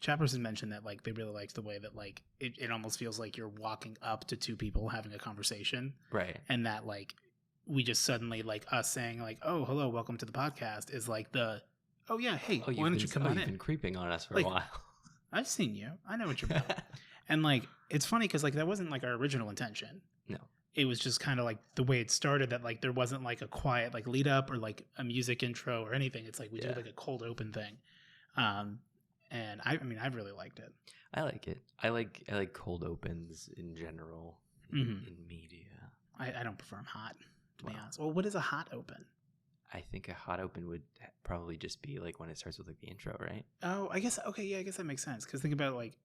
Chappers had mentioned that like they really liked the way that like it almost feels like you're walking up to two people having a conversation, Right. and that like we just suddenly like us saying like, oh, hello, welcome to the podcast is like the, oh yeah, hey, why don't you come on in? You've been creeping on us for Like, a while. I've seen you. I know what you're about. And like it's funny because like that wasn't like our original intention. No. It was just kind of like the way it started, that like there wasn't like a quiet like lead up or like a music intro or anything. It's like we do like a cold open thing. And I mean I've really liked it. I like it. I like cold opens in general in media. I don't prefer them hot, to be honest. Well, what is a hot open? I think a hot open would probably just be like when it starts with like the intro, right? Oh, I guess, okay, yeah, I guess that makes sense. Because think about it, like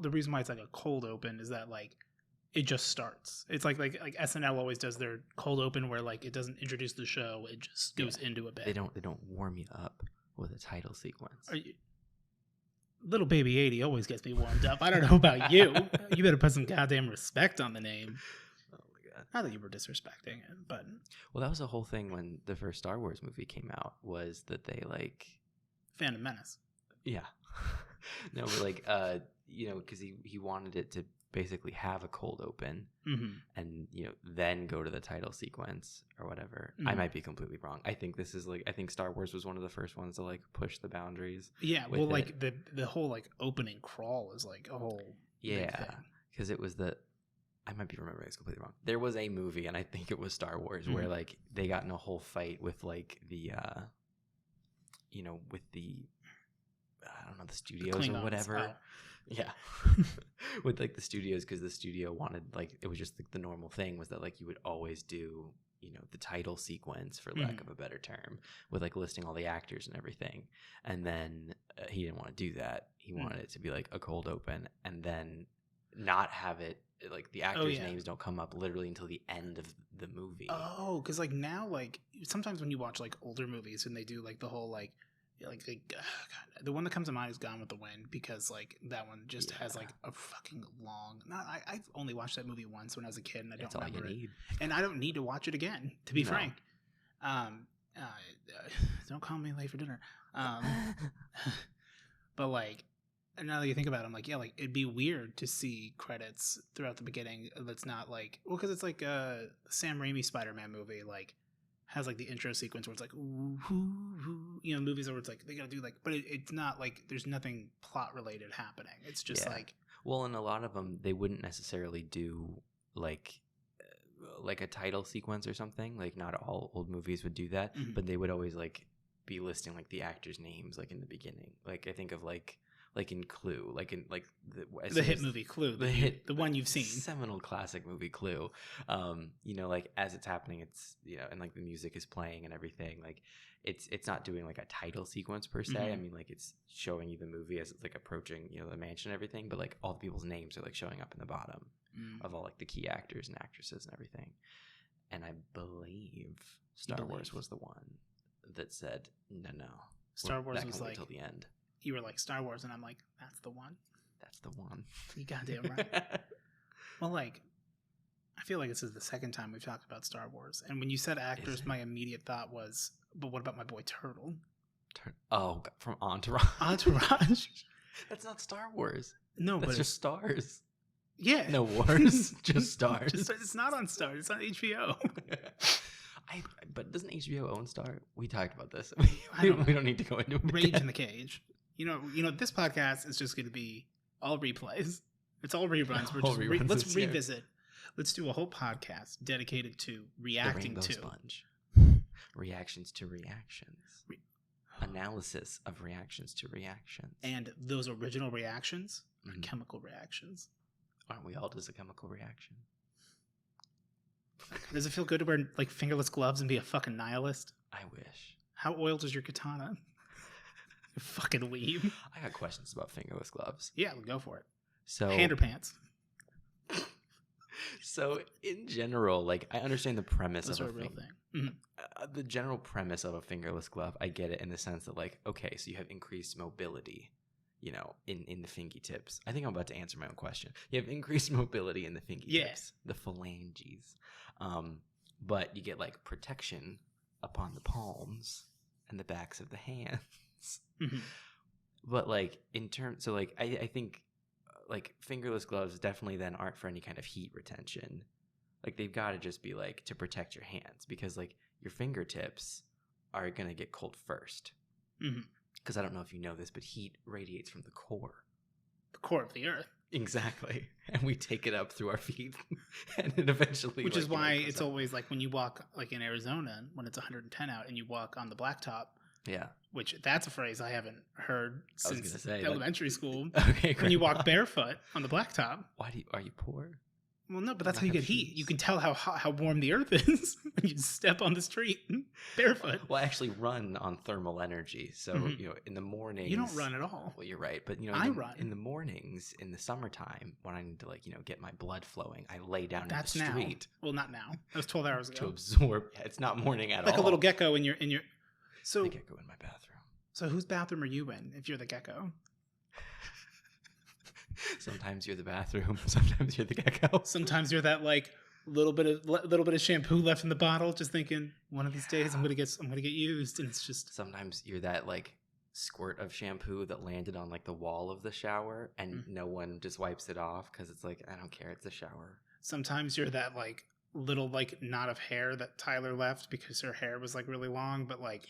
the reason why it's like a cold open is that like it just starts. It's like SNL always does their cold open where like it doesn't introduce the show, it just goes into a bit. They don't warm you up with a title sequence. Little Baby 80 always gets me warmed up. I don't know about you. You better put some goddamn respect on the name. Oh my god. Not that you were disrespecting it, but well, that was the whole thing when the first Star Wars movie came out, was that they like Phantom Menace. Yeah. No, but like you know, because he wanted it to basically have a cold open and, you know, then go to the title sequence or whatever. I might be completely wrong. I think this is like, I think Star Wars was one of the first ones to like push the boundaries. Yeah, well, like the whole like opening crawl is like a whole because it was I might be remembering this completely wrong. There was a movie, and I think it was Star Wars, where like they got in a whole fight with like the you know, with the I don't know, the studios or whatever. Oh. Yeah. With like the studios, because the studio wanted, like, it was just like the normal thing was that like you would always do, you know, the title sequence, for lack of a better term, with like listing all the actors and everything. And then he didn't want to do that. He wanted it to be like a cold open, and then not have it like the actors' names don't come up literally until the end of the movie. Oh, because like now, like sometimes when you watch like older movies and they do like the whole like God, the one that comes to mind is Gone with the Wind, because like that one just has like a fucking long. I've only watched that movie once when I was a kid, and I don't remember it. And I don't need to watch it again, to be frank. Don't call me late for dinner. But like, now that you think about it, I'm like, yeah, like it'd be weird to see credits throughout the beginning. That's not like, well, because it's like a Sam Raimi Spider-Man movie, like has like the intro sequence where it's like, ooh, ooh, ooh, you know, movies where it's like they gotta do like, but it's not like there's nothing plot related happening. It's just like, well, and a lot of them they wouldn't necessarily do like a title sequence or something. Like not all old movies would do that, but they would always like be listing like the actors' names like in the beginning. Like I think of like in Clue, like in like the hit movie Clue, the one you've seen, seminal classic movie Clue. You know, like as it's happening, it's, you know, and like the music is playing and everything. Like it's not doing like a title sequence per se. I mean, like it's showing you the movie as it's like approaching, you know, the mansion and everything. But like all the people's names are like showing up in the bottom of all like the key actors and actresses and everything. And I believe Star Wars was the one that said no. Star Wars was like till the end. You were like Star Wars, and I'm like, that's the one. That's the one. You goddamn right. Well, like, I feel like this is the second time we've talked about Star Wars. And when you said actors, my immediate thought was, but what about my boy Turtle? From Entourage. Entourage. That's not Star Wars. No, that's just stars. Yeah. No wars, just stars. It's not on Stars. It's on HBO. But doesn't HBO own Star? We talked about this. We don't need to go into it. Rage in the Cage. You know, this podcast is just going to be all replays. It's all reruns. Let's revisit. Let's do a whole podcast dedicated to reacting to Sponge. Reactions to reactions. Analysis of reactions to reactions. And those original reactions are chemical reactions. Aren't we all just a chemical reaction? Does it feel good to wear like fingerless gloves and be a fucking nihilist? I wish. How oiled is your katana? You fucking weeb. I got questions about fingerless gloves. Yeah, go for it. So hand or pants. So in general, like I understand the premise of a real thing. The general premise of a fingerless glove, I get it in the sense that like, okay, so you have increased mobility, you know, in the fingertips. I think I'm about to answer my own question. You have increased mobility in the fingertips, the phalanges, but you get like protection upon the palms and the backs of the hands. But like in terms, so like I think like fingerless gloves definitely then aren't for any kind of heat retention. Like they've got to just be like to protect your hands, because like your fingertips are gonna get cold first. Because I don't know if you know this, but heat radiates from the core. The core of the earth. Exactly. And we take it up through our feet, and it eventually, which like, is why it's up. always like when you walk like in Arizona when it's 110 out and you walk on the blacktop. Yeah. Which that's a phrase I haven't heard since elementary school. Okay, great. When you walk barefoot on the blacktop. Are you poor? Well, no, but that's how you get heat. You can tell how warm the earth is when you step on the street barefoot. Well, I actually run on thermal energy. So, you know, in the mornings. You don't run at all. Well, you're right. But, you know, I run. In the mornings, in the summertime, when I need to, like, you know, get my blood flowing, I lay down that's in the street. Now. Well, not now. That was 12 hours ago. To absorb. Yeah, it's not morning at all. Like a little gecko in your. So the gecko in my bathroom. So whose bathroom are you in if you're the gecko? Sometimes you're the bathroom. Sometimes you're the gecko. Sometimes you're that like little bit of shampoo left in the bottle, just thinking one of these days I'm gonna get used, and it's just. Sometimes you're that like squirt of shampoo that landed on like the wall of the shower, and no one just wipes it off because it's like, I don't care, it's a shower. Sometimes you're that like little like knot of hair that Tyler left because her hair was like really long, but like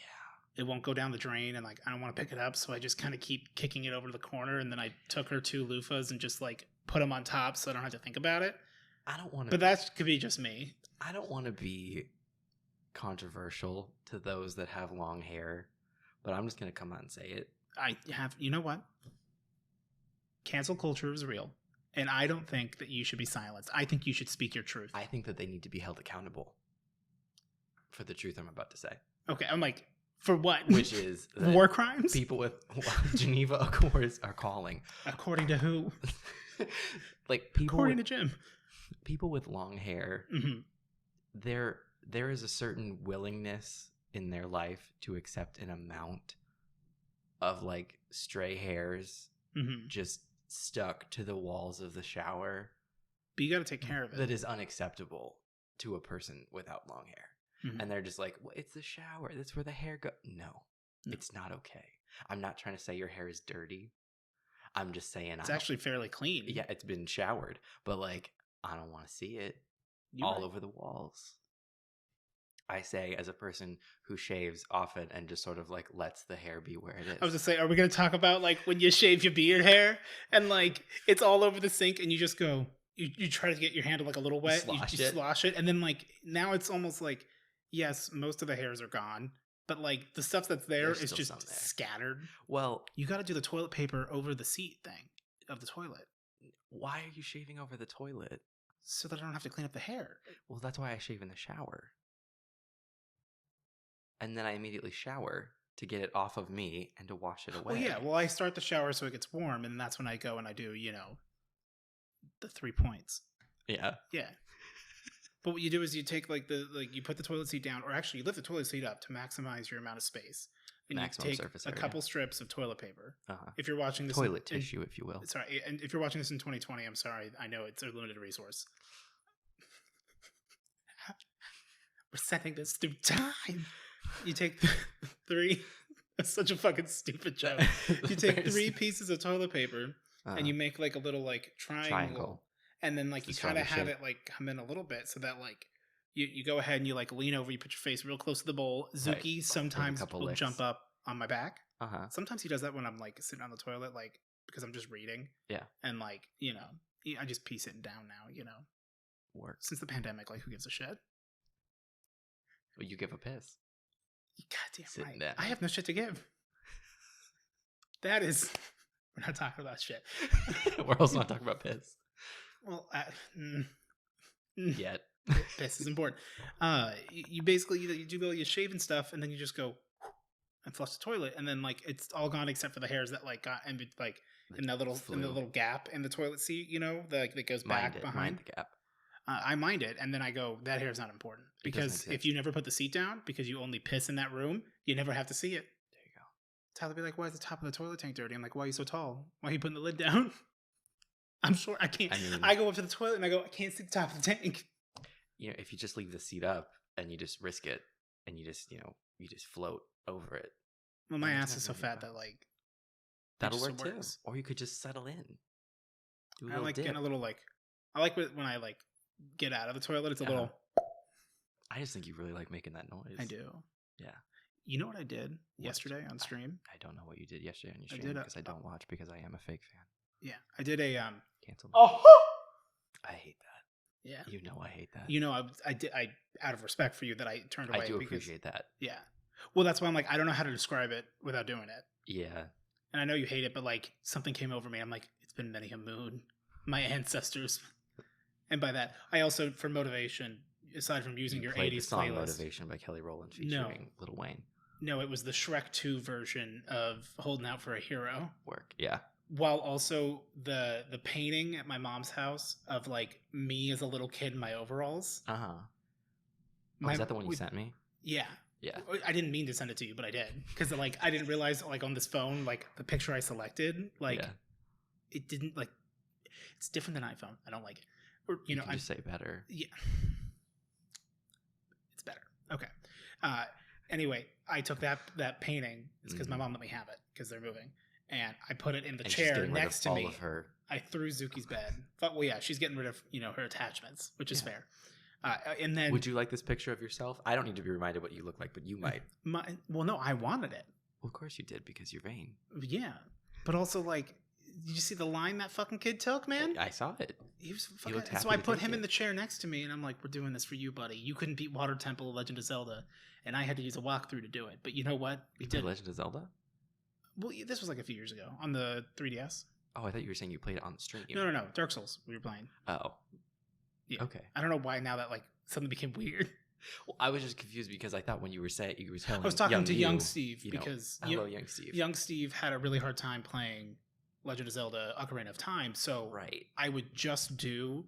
it won't go down the drain, and like I don't want to pick it up, so I just kind of keep kicking it over to the corner, and then I took her 2 loofahs and just like put them on top so I don't have to think about it. I don't want to. But that could be just me. I don't want to be controversial to those that have long hair, but I'm just going to come out and say it. You know what? Cancel culture is real, and I don't think that you should be silenced. I think you should speak your truth. I think that they need to be held accountable for the truth I'm about to say. Okay, I'm like, for what? Which is war crimes? People with Geneva Accords are calling. According to who? Like people. According to Jim. People with long hair. There is a certain willingness in their life to accept an amount of like stray hairs just stuck to the walls of the shower. But you got to take care of it. That is unacceptable to a person without long hair. And they're just like, well, it's the shower. That's where the hair goes. No, it's not okay. I'm not trying to say your hair is dirty. I'm just saying it's actually fairly clean. Yeah, it's been showered. But like, I don't want to see it over the walls. I say, as a person who shaves often and just sort of like lets the hair be where it is. I was going to say, are we going to talk about like when you shave your beard hair and like it's all over the sink and you just go, you try to get your handle like a little wet. You slosh it. And then like now it's almost like, yes, most of the hairs are gone, but like the stuff that's there's is just scattered. Well, you got to do the toilet paper over the seat thing of the toilet. Why are you shaving over the toilet? So that I don't have to clean up the hair. Well, that's why I shave in the shower. And then I immediately shower to get it off of me and to wash it away. Well, yeah. Well, I start the shower so it gets warm, and that's when I go and I do, you know, the 3 points. Yeah. Yeah. But what you do is you take you put the toilet seat down, or actually you lift the toilet seat up to maximize your amount of space. And maximum you take surface a area. Couple strips of toilet paper. If you're watching this toilet tissue, if you will. Sorry, and if you're watching this in 2020, I'm sorry. I know it's a limited resource. We're sending this through time. You take 3. That's such a fucking stupid joke. You take 3 pieces of toilet paper and you make like a little like triangle. And then like you kind of have it like come in a little bit so that like you go ahead and you like lean over, you put your face real close to the bowl. Zuki sometimes will jump up on my back. Sometimes he does that when I'm like sitting on the toilet, like because I'm just reading. Yeah. And like, you know, I just pee sitting down now, you know. Work. Since the pandemic, like who gives a shit? Well, you give a piss. Goddamn sitting right. down. I have no shit to give. That is, we're not talking about shit. We're also not talking about piss. Well, yet. Piss is important. You basically you do all your shaving stuff, and then you just go and flush the toilet, and then like it's all gone except for the hairs that like got in like in the little gap in the toilet seat, you know, that goes back behind. Mind the gap. I mind it, and then I go, that hair's not important because if you never put the seat down because you only piss in that room, you never have to see it. There you go. Tyler be like, "Why is the top of the toilet tank dirty?" I'm like, "Why are you so tall? Why are you putting the lid down?" I'm sure I can't. I go up to the toilet and I go, I can't see the top of the tank. You know, if you just leave the seat up and you just risk it and you just, you know, you just float over it. Well, my ass is so fat that like That'll just work too. works. Or you could just settle in. Do a I little like dip. getting a little like. I like when I like get out of the toilet. It's a little. I just think you really like making that noise. I do. Yeah. You know what I did yesterday on stream? I don't know what you did yesterday on your I stream did because I don't watch because I am a fake fan. Yeah, I did a Cancel. Oh, I hate that. yeah. You know I hate that. You know, I out of respect for you that I turned away. I do because, appreciate that. Yeah. Well, that's why I'm like, I don't know how to describe it without doing it. Yeah. And I know you hate it, but like something came over me. I'm like, it's been many a moon. My ancestors. And by that, I also, for motivation, aside from using your played 80s the song playlist. Motivation by Kelly Rowland featuring Lil Wayne. No, it was the Shrek 2 version of Holding Out for a Hero. Work. Yeah. While also the painting at my mom's house of like me as a little kid in my overalls. Uh-huh. Is that the one you sent me? Yeah. Yeah. I didn't mean to send it to you, but I did. Because like I didn't realize like on this phone, like the picture I selected, like it didn't like it's different than iPhone. I don't like it. Or you know, I just say better. Yeah. It's better. Okay. Anyway, I took that painting. It's because my mom let me have it because they're moving. And I put it in the chair next to me. Of her. I threw Zuki's bed. Well, yeah, she's getting rid of her attachments, which is fair. And then, would you like this picture of yourself? I don't need to be reminded what you look like, but you might. Well, no, I wanted it. Well, of course you did because you're vain. Yeah, but also like, did you see the line that fucking kid took, man? I saw it. He was fucking. So I put him in the chair next to me, and I'm like, "We're doing this for you, buddy. You couldn't beat Water Temple: Legend of Zelda, and I had to use a walkthrough to do it. But you know what? We did Legend of Zelda. Well, this was like a few years ago on the 3DS. Oh, I thought you were saying you played it on the stream. No. Dark Souls. We were playing. Oh. Yeah. Okay. I don't know why now that like something became weird. Well, I was just confused because I thought when you were telling, I was talking to young Steve because hello, young Steve. Young Steve had a really hard time playing Legend of Zelda: Ocarina of Time, so I would just do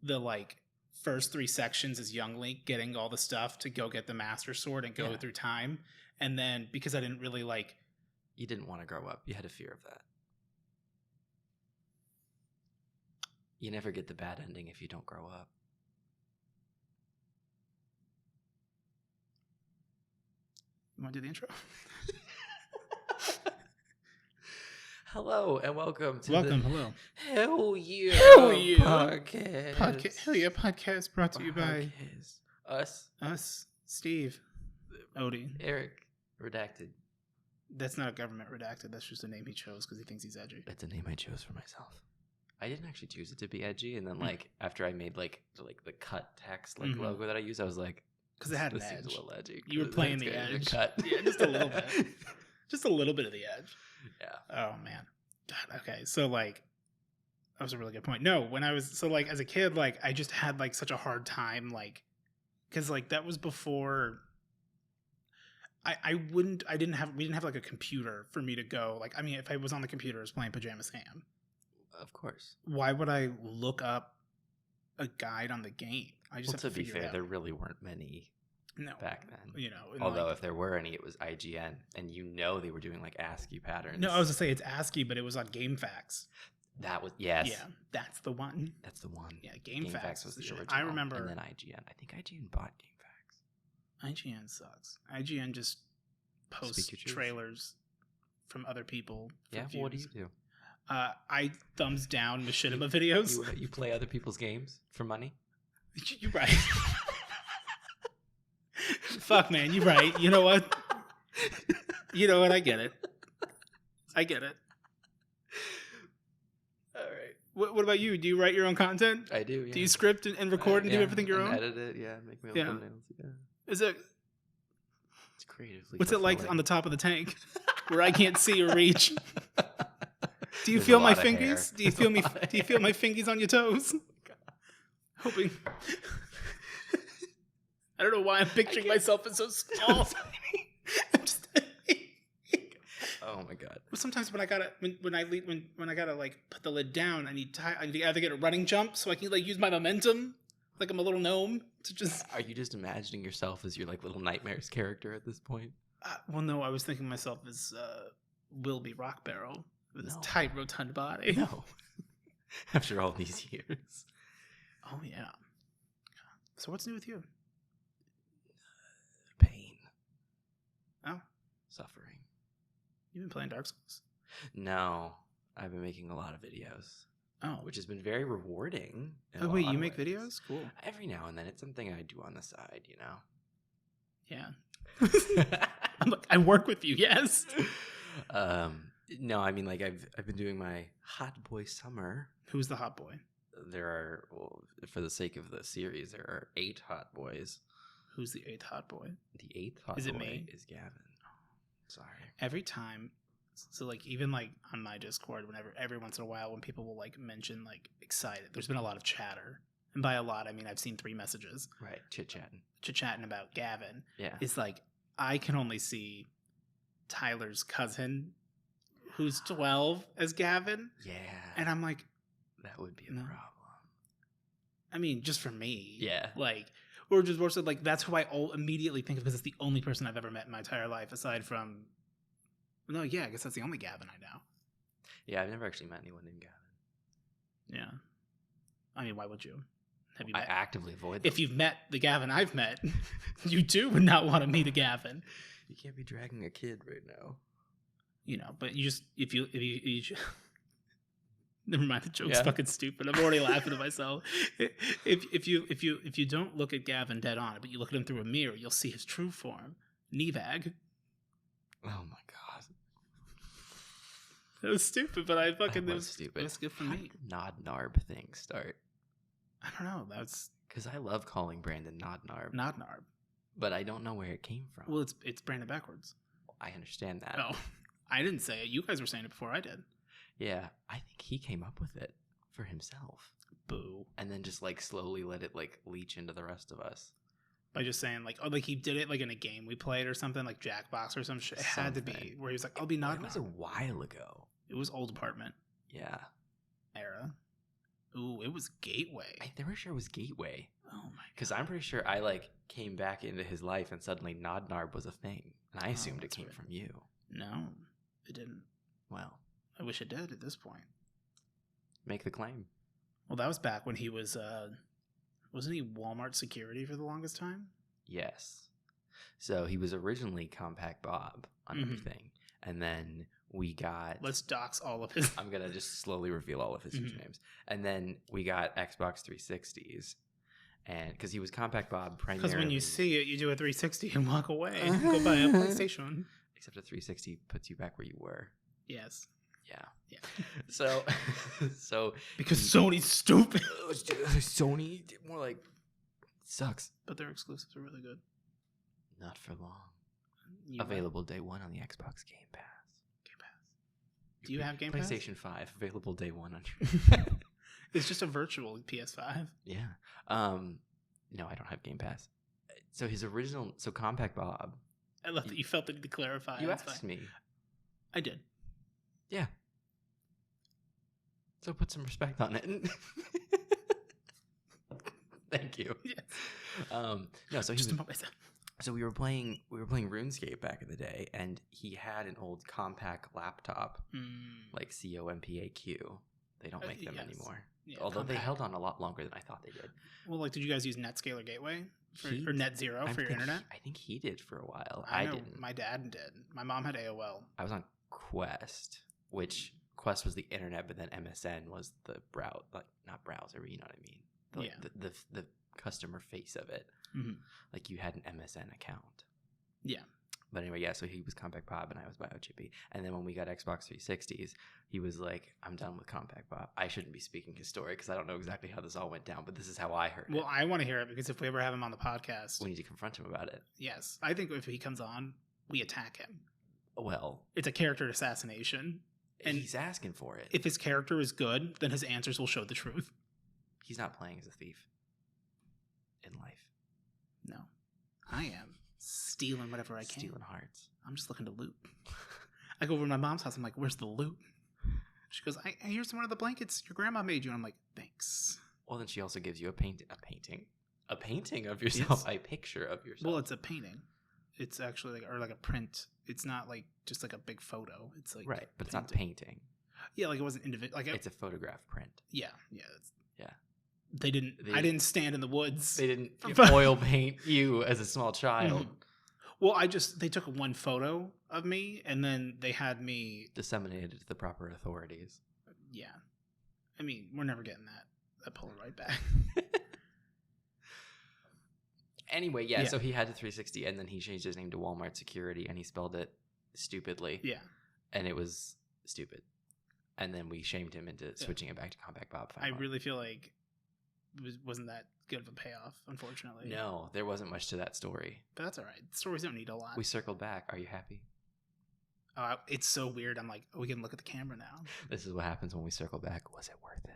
the like first 3 sections as young Link getting all the stuff to go get the Master Sword and go through time, and then because I didn't really like. You didn't want to grow up. You had a fear of that. You never get the bad ending if you don't grow up. You want to do the intro? Hello and welcome to hello. Hell Yeah podcast. Hell Yeah podcast brought to you by us, Steve, Odie, Eric, Redacted. That's not a government redacted. That's just a name he chose because he thinks he's edgy. That's a name I chose for myself. I didn't actually choose it to be edgy, and then like after I made like the cut text logo that I used, I was like, because it had an edge. Seems a little edgy. You were playing the edge. Cut. Yeah, just a little bit. Just a little bit of the edge. Yeah. Oh man. God, okay. So like, that was a really good point. No, when I was like as a kid, like I just had like such a hard time, like, because like that was before. We didn't have like a computer for me to go. Like, I mean, if I was on the computer, I was playing Pajama Sam. Of course. Why would I look up a guide on the game? I just have to be fair, there really weren't many back then. Although if there were any, it was IGN, and they were doing like ASCII patterns. No, I was gonna say it's ASCII, but it was on GameFAQs. That was Yeah, that's the one. That's the one. Yeah, GameFAQs was the original. I remember. And then IGN. I think IGN bought GameFAQs. IGN sucks. IGN just posts trailers from other people. Yeah, well, what do you do? I thumbs down machinima videos. You play other people's games for money? You're right. Fuck, man, you're right. You know what? I get it. All right. What about you? Do you write your own content? I do, yeah. Do you script and record and do everything your own? Edit it, make my own thumbnails, yeah. Is it? It's creatively. What's it like on the top of the tank, where I can't see or reach? Do you feel my fingers? Do you feel me? Do you feel my fingers on your toes? Hoping. I don't know why I'm picturing myself as so small. Oh my god! Well, sometimes when I gotta like put the lid down, I need to either get a running jump so I can like use my momentum, like I'm a little gnome to just. Are you just imagining yourself as your like little nightmares character at this point? Well, no, I was thinking myself as Wilby Rockbarrel with his tight, rotund body. No. After all these years. Oh yeah. So what's new with you? Pain. Oh. Suffering. You've been playing Dark Souls. No, I've been making a lot of videos. Oh. Which has been very rewarding. Oh, wait, you make videos? Cool. Every now and then. It's something I do on the side, you know? Yeah. I'm like, I work with you, yes. No, I mean, like, I've been doing my hot boy summer. Who's the hot boy? There are, well, for the sake of the series, there are 8 hot boys. Who's the 8th hot boy? The 8th hot boy is Gavin. Sorry. Every time, so like even like on my Discord, whenever every once in a while when people will like mention like excited, there's been a lot of chatter, and by a lot I mean I've seen 3 messages. Right, chit chatting about Gavin. Yeah, it's like I can only see Tyler's cousin, who's 12, as Gavin. Yeah, and I'm like, that would be a problem. I mean, just for me. Yeah, like. Or just more so, like, that's who I immediately think of because it's the only person I've ever met in my entire life aside from... No, yeah, I guess that's the only Gavin I know. Yeah, I've never actually met anyone named Gavin. Yeah. I mean, why would you? Have you met? I actively avoid them. If you've met the Gavin I've met, you too would not want to meet a Gavin. You can't be dragging a kid right now. You know, but you just... If you Never mind, the joke's fucking stupid. I'm already laughing at myself. If you don't look at Gavin dead on, but you look at him through a mirror, you'll see his true form, Nevag. Oh my god, that was stupid. But I fucking that was stupid. That's good for How me. did the Nod Narb thing start? I don't know. That's because I love calling Brandon Nod Narb. Nod Narb, but I don't know where it came from. Well, it's Brandon backwards. I understand that. Oh, I didn't say it. You guys were saying it before I did. Yeah, I think he came up with it for himself. Boo. And then just like slowly let it like leach into the rest of us. By just saying like, oh, like he did it like in a game we played or something, like Jackbox or some shit. It had to be where he was like, I'll be Nod Narb. It was a while ago. It was old apartment. Yeah. Era. Ooh, it was Gateway. I'm pretty sure it was Gateway. Oh my god. Because I'm pretty sure I like came back into his life and suddenly Nod Narb was a thing. And I assumed it came from you. No, it didn't. Well. I wish it did at this point. Make the claim. Well, that was back when he was, wasn't he Walmart security for the longest time? Yes. So he was originally Compact Bob on everything. And then we got... Let's dox all of his... I'm going to just slowly reveal all of his usernames. And then we got Xbox 360s. And because he was Compact Bob primarily... Because when you see it, you do a 360 and walk away and go buy a PlayStation. Except a 360 puts you back where you were. Yes. Yeah. So because Sony's stupid. Sony more like sucks. But their exclusives are really good. Not for long. Available day 1 on the Xbox Game Pass. Do you have Game Pass? PlayStation 5 available day 1 on. It's just a virtual PS5. Yeah. No, I don't have Game Pass. So his original, Compact Bob. I love that you felt the need to clarify. You asked me. I did. Yeah. So put some respect on it. Thank you. Yes. No, so just so we were playing RuneScape back in the day, and he had an old compact laptop, like COMPAQ. They don't make them anymore. Yeah, although compact. They held on a lot longer than I thought they did. Well, like, did you guys use Netscaler Gateway or Net Zero for your internet? I think he did for a while. I didn't. My dad did. My mom had AOL. I was on Quest, which Quest was the internet, but then MSN was the browser, like not browser, but you know what I mean? The customer face of it. Mm-hmm. Like you had an MSN account. Yeah. But anyway, yeah, so he was Compact Bob and I was BioChippy. And then when we got Xbox 360s, he was like, I'm done with Compact Bob. I shouldn't be speaking his story because I don't know exactly how this all went down, but this is how I heard it. Well, I want to hear it because if we ever have him on the podcast... We need to confront him about it. Yes. I think if he comes on, we attack him. Well... It's a character assassination. And he's asking for it. If his character is good, then his answers will show the truth. He's not playing as a thief. In life. No. I am. Stealing whatever I can. Stealing hearts. I'm just looking to loot. I go over to my mom's house. I'm like, where's the loot? She goes, here's one of the blankets your grandma made you. And I'm like, thanks. Well, then she also gives you a painting of yourself, a picture of yourself. Well, it's a painting. It's actually like a print. It's not like just like a big photo. It's like right, but it's not painting. Yeah, like it wasn't individual. Like it's a photograph print. Yeah. Yeah. I didn't stand in the woods. They didn't oil paint you as a small child. Well, they took one photo of me, and then they had me disseminated to the proper authorities. Yeah. I mean, we're never getting that Polaroid back. Anyway, yeah, so he had the 360, and then he changed his name to Walmart Security, and he spelled it stupidly. Yeah. And it was stupid. And then we shamed him into switching it back to Compact Bob. I really feel like it wasn't that good of a payoff, unfortunately. No, there wasn't much to that story. But that's all right. Stories don't need a lot. We circled back. Are you happy? It's so weird. I'm like, we can look at the camera now. This is what happens when we circle back. Was it worth it?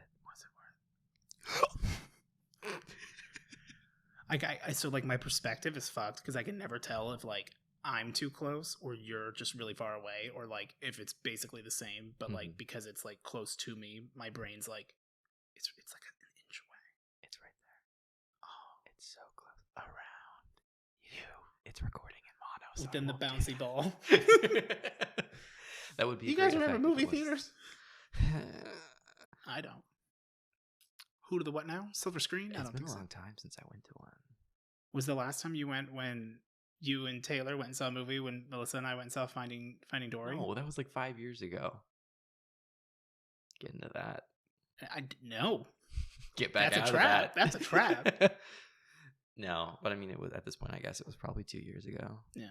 So like my perspective is fucked because I can never tell if like I'm too close or you're just really far away, or like if it's basically the same, but like because it's like close to me, my brain's like it's like an inch away. It's right there. Oh, it's so close. Around you. It's recording in mono. So within the bouncy ball. That would be. You guys remember movie theaters? I don't. Who to the what now? Silver screen? It's been a long time since I went to one. Was the last time you went when you and Taylor went and saw a movie when Melissa and I went and saw Finding Dory? No, that was like 5 years ago. Get into that. No. Get back That's out a trap. of that. That's a trap. No, but I mean, it was at this point, I guess it was probably 2 years ago. Yeah.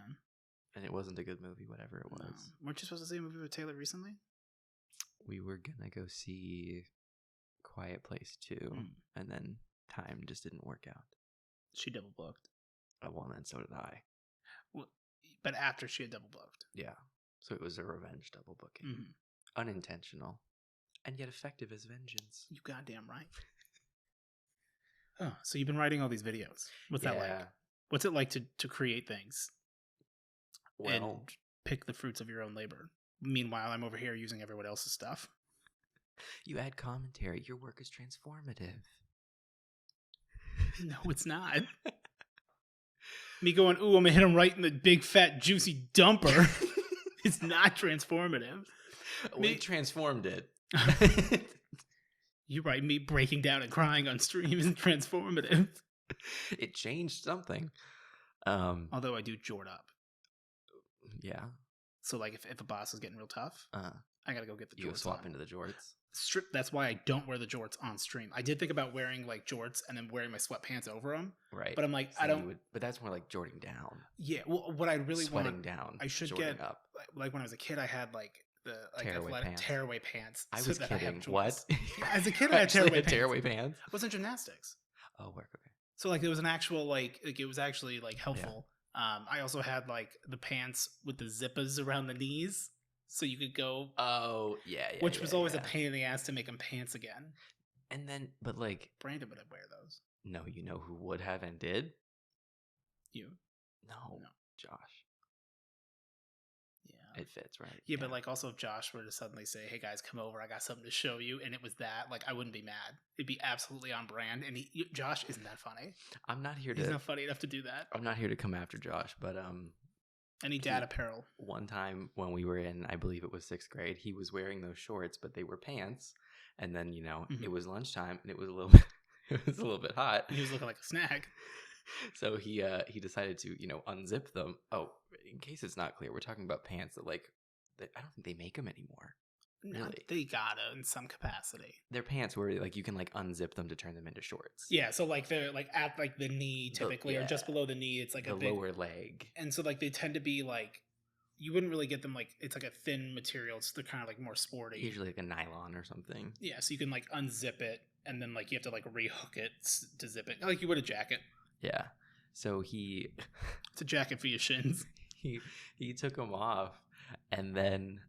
And it wasn't a good movie, whatever it was. No. Weren't you supposed to see a movie with Taylor recently? We were going to go see Quiet Place 2, and then time just didn't work out. She double booked. Well, and so did I. Well, but after she had double booked. Yeah. So it was a revenge double booking. Mm-hmm. Unintentional, and yet effective as vengeance. You goddamn right. Oh, so you've been writing all these videos. What's that like? What's it like to create things? Well, and pick the fruits of your own labor. Meanwhile, I'm over here using everyone else's stuff. You add commentary. Your work is transformative. No, it's not. Me going, ooh, I'm going to hit him right in the big, fat, juicy dumper. It's not transformative. We transformed it. You're right. Me breaking down and crying on stream isn't transformative. It changed something. Although I do jort up. Yeah. So, like, if a boss is getting real tough, I got to go get the jorts. You swap into the jorts? That's why I don't wear the jorts on stream. I did think about wearing like jorts and then wearing my sweatpants over them. Right. But I'm like, so I don't. But that's more like jorting down. Yeah. Well, what I really sweating down. I should get up. Like when I was a kid, I had like the tearaway pants. I was kidding. What? As a kid, I had tearaway pants. I was in gymnastics. Oh, work. Okay. So like it was an actual like it was actually like helpful. Yeah. I also had like the pants with the zippers around the knees. So you could go. Oh, yeah. Which was always a pain in the ass to make them pants again. And then, but like. Brandon would wear those. No, you know who would have and did? You. No. Josh. Yeah. It fits, right? Yeah, but like also if Josh were to suddenly say, hey guys, come over, I got something to show you, and it was that, like I wouldn't be mad. It'd be absolutely on brand. And Josh isn't that funny. I'm not here He's not funny enough to do that. I'm not here to come after Josh, but any dad apparel. One time when we were in, I believe it was 6th grade, he was wearing those shorts, but they were pants. And then, it was lunchtime and it was a little bit hot. He was looking like a snack. So he decided to, unzip them. Oh, in case it's not clear, we're talking about pants that I don't think they make them anymore. No, really. They gotta in some capacity. They're pants where like you can like unzip them to turn them into shorts. Yeah, so like they're like at like the knee typically, or just below the knee. It's like the lower leg, and so like they tend to be like you wouldn't really get them like it's like a thin material. So they're kind of like more sporty. Usually like a nylon or something. Yeah, so you can like unzip it and then like you have to like rehook it to zip it like you would a jacket. Yeah. So it's a jacket for your shins. He took them off, and then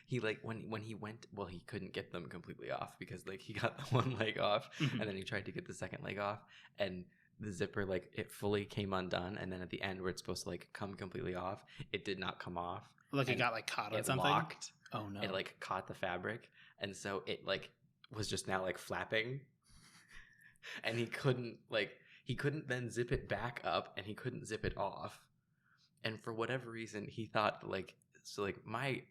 he like when he went, well, he couldn't get them completely off because like he got the one leg off, and then he tried to get the second leg off, and the zipper like it fully came undone, and then at the end where it's supposed to like come completely off, it did not come off. Like it got like caught on something. Locked. Oh no! It like caught the fabric, and so it like was just now like flapping, and he couldn't then zip it back up, and he couldn't zip it off, and for whatever reason he thought my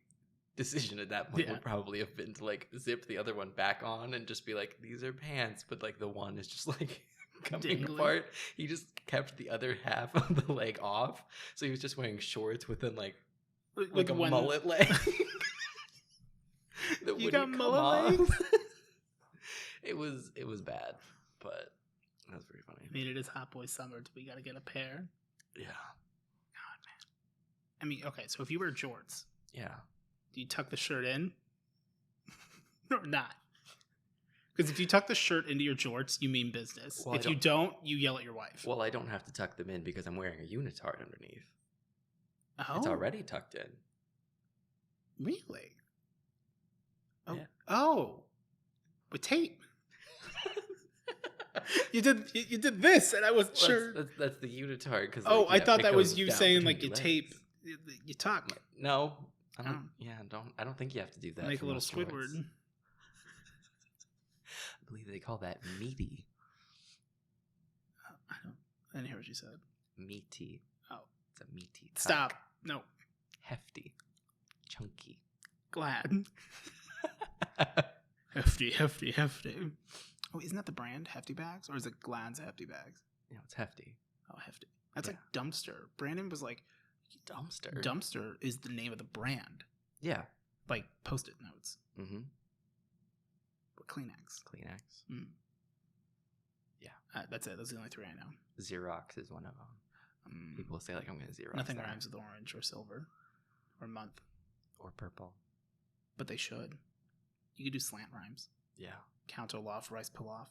decision at that point would probably have been to like zip the other one back on and just be like, these are pants, but like the one is just like coming apart. He just kept the other half of the leg off, so he was just wearing shorts within like a mullet leg. You got mullet legs? It was bad, but that was pretty funny. I mean, it is Hot Boy Summer. Do we got to get a pair? Yeah. God, man. I mean, okay, so if you wear jorts, yeah, do you tuck the shirt in or not? Because if you tuck the shirt into your jorts, you mean business. Well, if you don't, you yell at your wife. Well, I don't have to tuck them in because I'm wearing a unitard underneath. Oh. It's already tucked in. Really? Oh. Yeah. Oh. With tape. You did this, and I wasn't sure. That's the unitard. Cause I thought that was you saying like you tape, you tuck. No, I don't. Yeah, I don't think you have to do that. Make a little Squidward. I believe they call that meaty. I didn't hear what you said. Meaty. Oh, it's a meaty. Tuck. Stop. No. Hefty. Chunky. Glad. Hefty. Oh, isn't that the brand, Hefty Bags? Or is it Glad's Hefty Bags? No, it's Hefty. Oh, Hefty. That's like Dumpster. Brandon was like, Dumpster? Dumpster is the name of the brand. Yeah. Like Post-it notes. Mm-hmm. Or Kleenex. Mm. Yeah. That's it. Those are the only three I know. Xerox is one of them. People say like, I'm going to Xerox. Nothing rhymes with orange or silver or month. Or purple. But they should. You could do slant rhymes. Yeah. Counter loft, rice pilaf.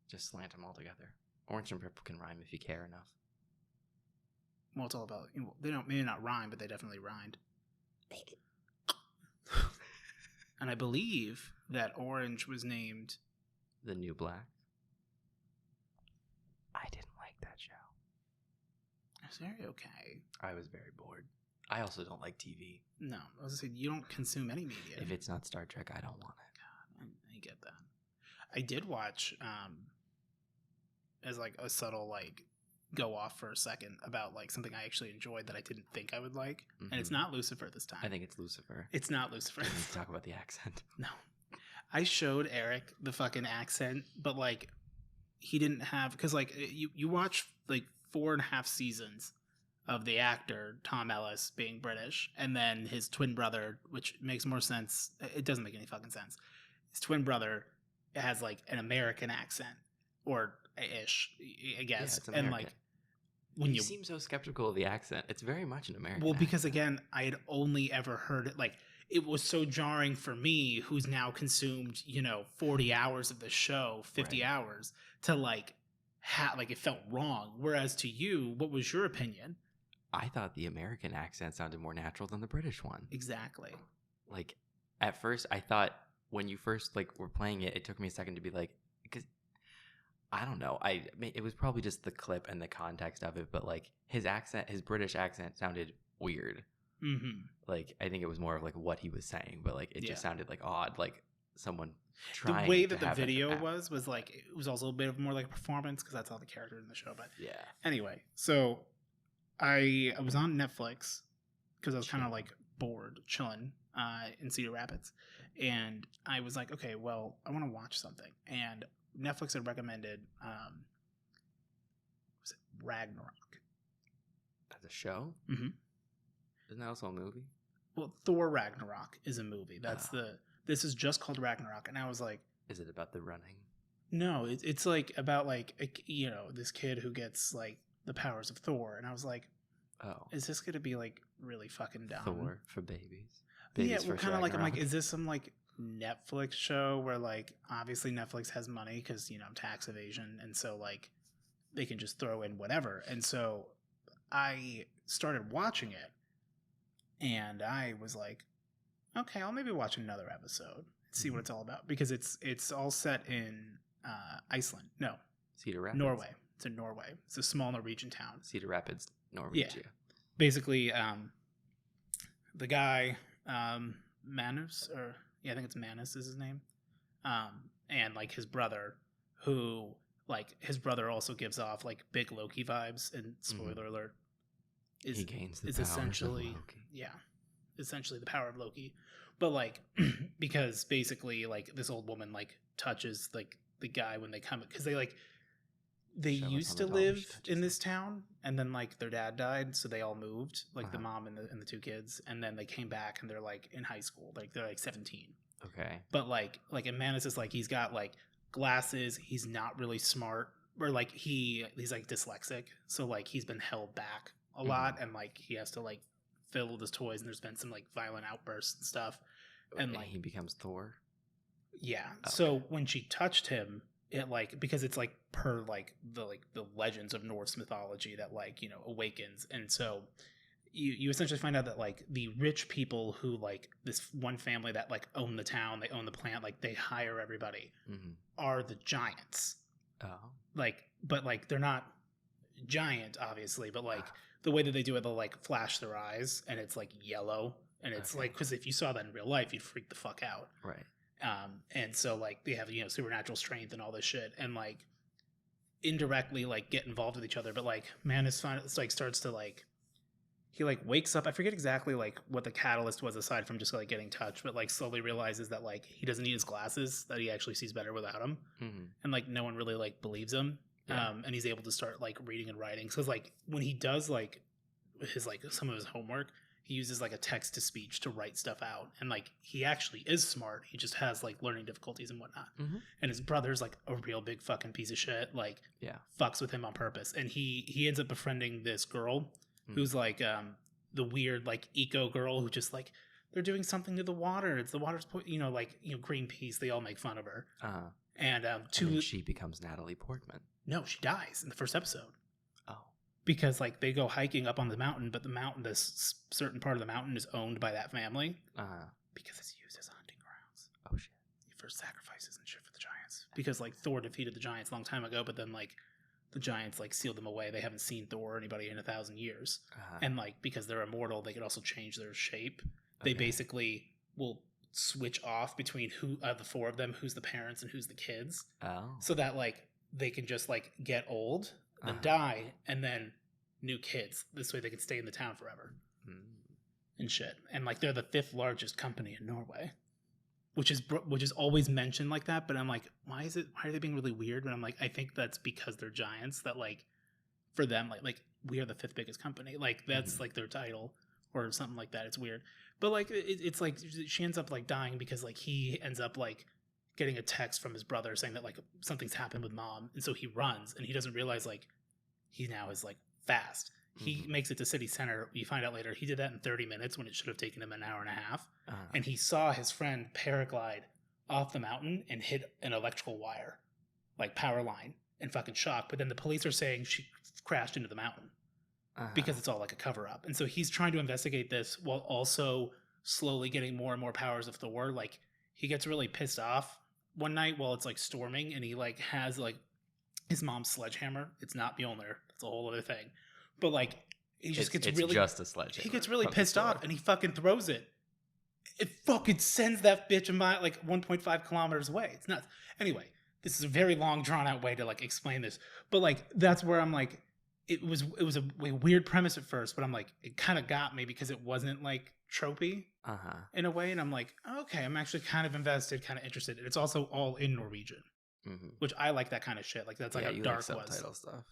Just slant them all together. Orange and purple can rhyme if you care enough. Well, it's all about, they don't, maybe not rhyme, but they definitely rhymed. And I believe that orange was named The New Black. I didn't like that show. It's very okay. I was very bored. I also don't like TV. No, I was going to say, you don't consume any media. If it's not Star Trek, I don't want it. God, I get that. I did watch, as like a subtle like go off for a second about like something I actually enjoyed that I didn't think I would like, and it's not Lucifer this time. I think it's Lucifer. It's not Lucifer. Let's talk about the accent. No, I showed Eric the fucking accent, but like he didn't have, because like you watch like 4.5 seasons of the actor Tom Ellis being British, and then his twin brother, which makes more sense. It doesn't make any fucking sense. His twin brother has like an American accent, or ish, I guess. Yeah, and like when you seem so skeptical of the accent, it's very much an American. Well, because again, I had only ever heard it. Like it was so jarring for me, who's now consumed 40 hours of the show, 50 hours, to like it felt wrong. Whereas to you, what was your opinion? I thought the American accent sounded more natural than the British one. Exactly. Like at first, I thought when you first like were playing it, it took me a second to be like, because I don't know, it was probably just the clip and the context of it, but like his British accent sounded weird. Mm-hmm. Like I think it was more of like what he was saying, but like it just sounded like odd, like someone trying. The way that the video was like it was also a bit of more like a performance because that's all the characters in the show. But yeah. Anyway, so I was on Netflix because I was kind of like bored, chilling in Cedar Rapids, and I was like, okay, well, I want to watch something, and Netflix had recommended was it Ragnarok? As a show? Mm-hmm. Isn't that also a movie? Well, Thor Ragnarok is a movie. This is just called Ragnarok, and I was like, is it about the running? No, it's like about like this kid who gets like the powers of Thor, and I was like, oh, is this gonna be like really fucking dumb? Thor for babies. Yeah, well, kind of like I'm like, is this some like Netflix show where like obviously Netflix has money because tax evasion, and so like they can just throw in whatever, and so I started watching it, and I was like, okay, I'll maybe watch another episode and see what it's all about, because it's all set in Iceland. No, Cedar Rapids. Norway. It's in Norway. It's a small Norwegian town. Cedar Rapids, Norwegia. Yeah. Basically, the guy Manus, or I think it's Manus is his name, and like his brother, who like his brother also gives off like big Loki vibes, and spoiler alert, he gains the is powers essentially of Loki. Essentially the power of Loki, but like because basically like this old woman like touches like the guy when they come, because they like they show us used on to the dollar live she touches in them. this town, and then like their dad died, so they all moved, like the Uh-huh. mom and the 2 kids, and then they came back and they're like in high school, like they're like 17. Okay. But like Manus is like, he's got like glasses, he's not really smart, or like he's like dyslexic, so like he's been held back a lot, and like he has to like fiddle with his toys, and there's been some like violent outbursts and stuff, and like he becomes Thor. yeah. Okay. So when she touched him, it like, because it's like per like the legends of Norse mythology that like, you know, awakens, and so you essentially find out that like the rich people who like this one family that like own the town, they own the plant, like they hire everybody, are the giants. Oh. Like, but like they're not giant, obviously, but like the way that they do it, they'll like flash their eyes, and it's like yellow, and it's like, because if you saw that in real life, you'd freak the fuck out. Right. And so like they have, you know, supernatural strength and all this shit, and like indirectly like get involved with each other. But like Manus like starts to like, he like wakes up. I forget exactly like what the catalyst was aside from just like getting touched, but like slowly realizes that like he doesn't need his glasses, that he actually sees better without them, and like no one really like believes him. And he's able to start like reading and writing. So it's like when he does like his like some of his homework, he uses like a text to speech to write stuff out, and like he actually is smart. He just has like learning difficulties and whatnot. And his brother's like a real big fucking piece of shit, like fucks with him on purpose, and he ends up befriending this girl who's like the weird like eco girl who just like, they're doing something to the water, it's the water's you know, like, you know, Greenpeace, they all make fun of her. And then she becomes Natalie Portman. No, she dies in the first episode. Oh. Because like they go hiking up on the mountain, but the mountain, this certain part of the mountain is owned by that family. Because it's used as hunting grounds. Oh shit. For sacrifices and shit for the giants. Because like Thor defeated the giants a long time ago, but then like the giants like sealed them away. They haven't seen Thor or anybody in 1,000 years. And like, because they're immortal, they could also change their shape. They basically will switch off between who the 4 of them, who's the parents and who's the kids. So that like they can just like get old, then die, and then new kids. This way they can stay in the town forever. And shit. And like they're the 5th largest company in Norway, which is always mentioned like that. But I'm like, why are they being really weird? But I'm like, I think that's because they're giants, that like for them, like we are the 5th biggest company. Like that's like their title or something like that. It's weird. But like it's like she ends up like dying because like he ends up like getting a text from his brother saying that like something's happened with mom, and so he runs, and he doesn't realize like he now is like fast. He makes it to city center. You find out later he did that in 30 minutes when it should have taken him an hour and a half. And he saw his friend paraglide off the mountain and hit an electrical wire, like power line, and fucking shocked. But then the police are saying she crashed into the mountain because it's all like a cover up. And so he's trying to investigate this while also slowly getting more and more powers of Thor. Like he gets really pissed off one night while it's like storming, and he like has like his mom's sledgehammer. It's not Mjolnir. It's a whole other thing. But like he just gets really just a sledgehammer. He gets really pissed off, and he fucking throws it. It fucking sends that bitch a mile, like 1.5 kilometers away. It's nuts. Anyway, this is a very long, drawn out way to like explain this, but like that's where I'm like, it was a weird premise at first, but I'm like, it kind of got me because it wasn't like tropey in a way, and I'm like, okay, I'm actually kind of invested, kind of interested. And it's also all in Norwegian, which I like that kind of shit. Like that's like how Dark like was. Subtitle stuff.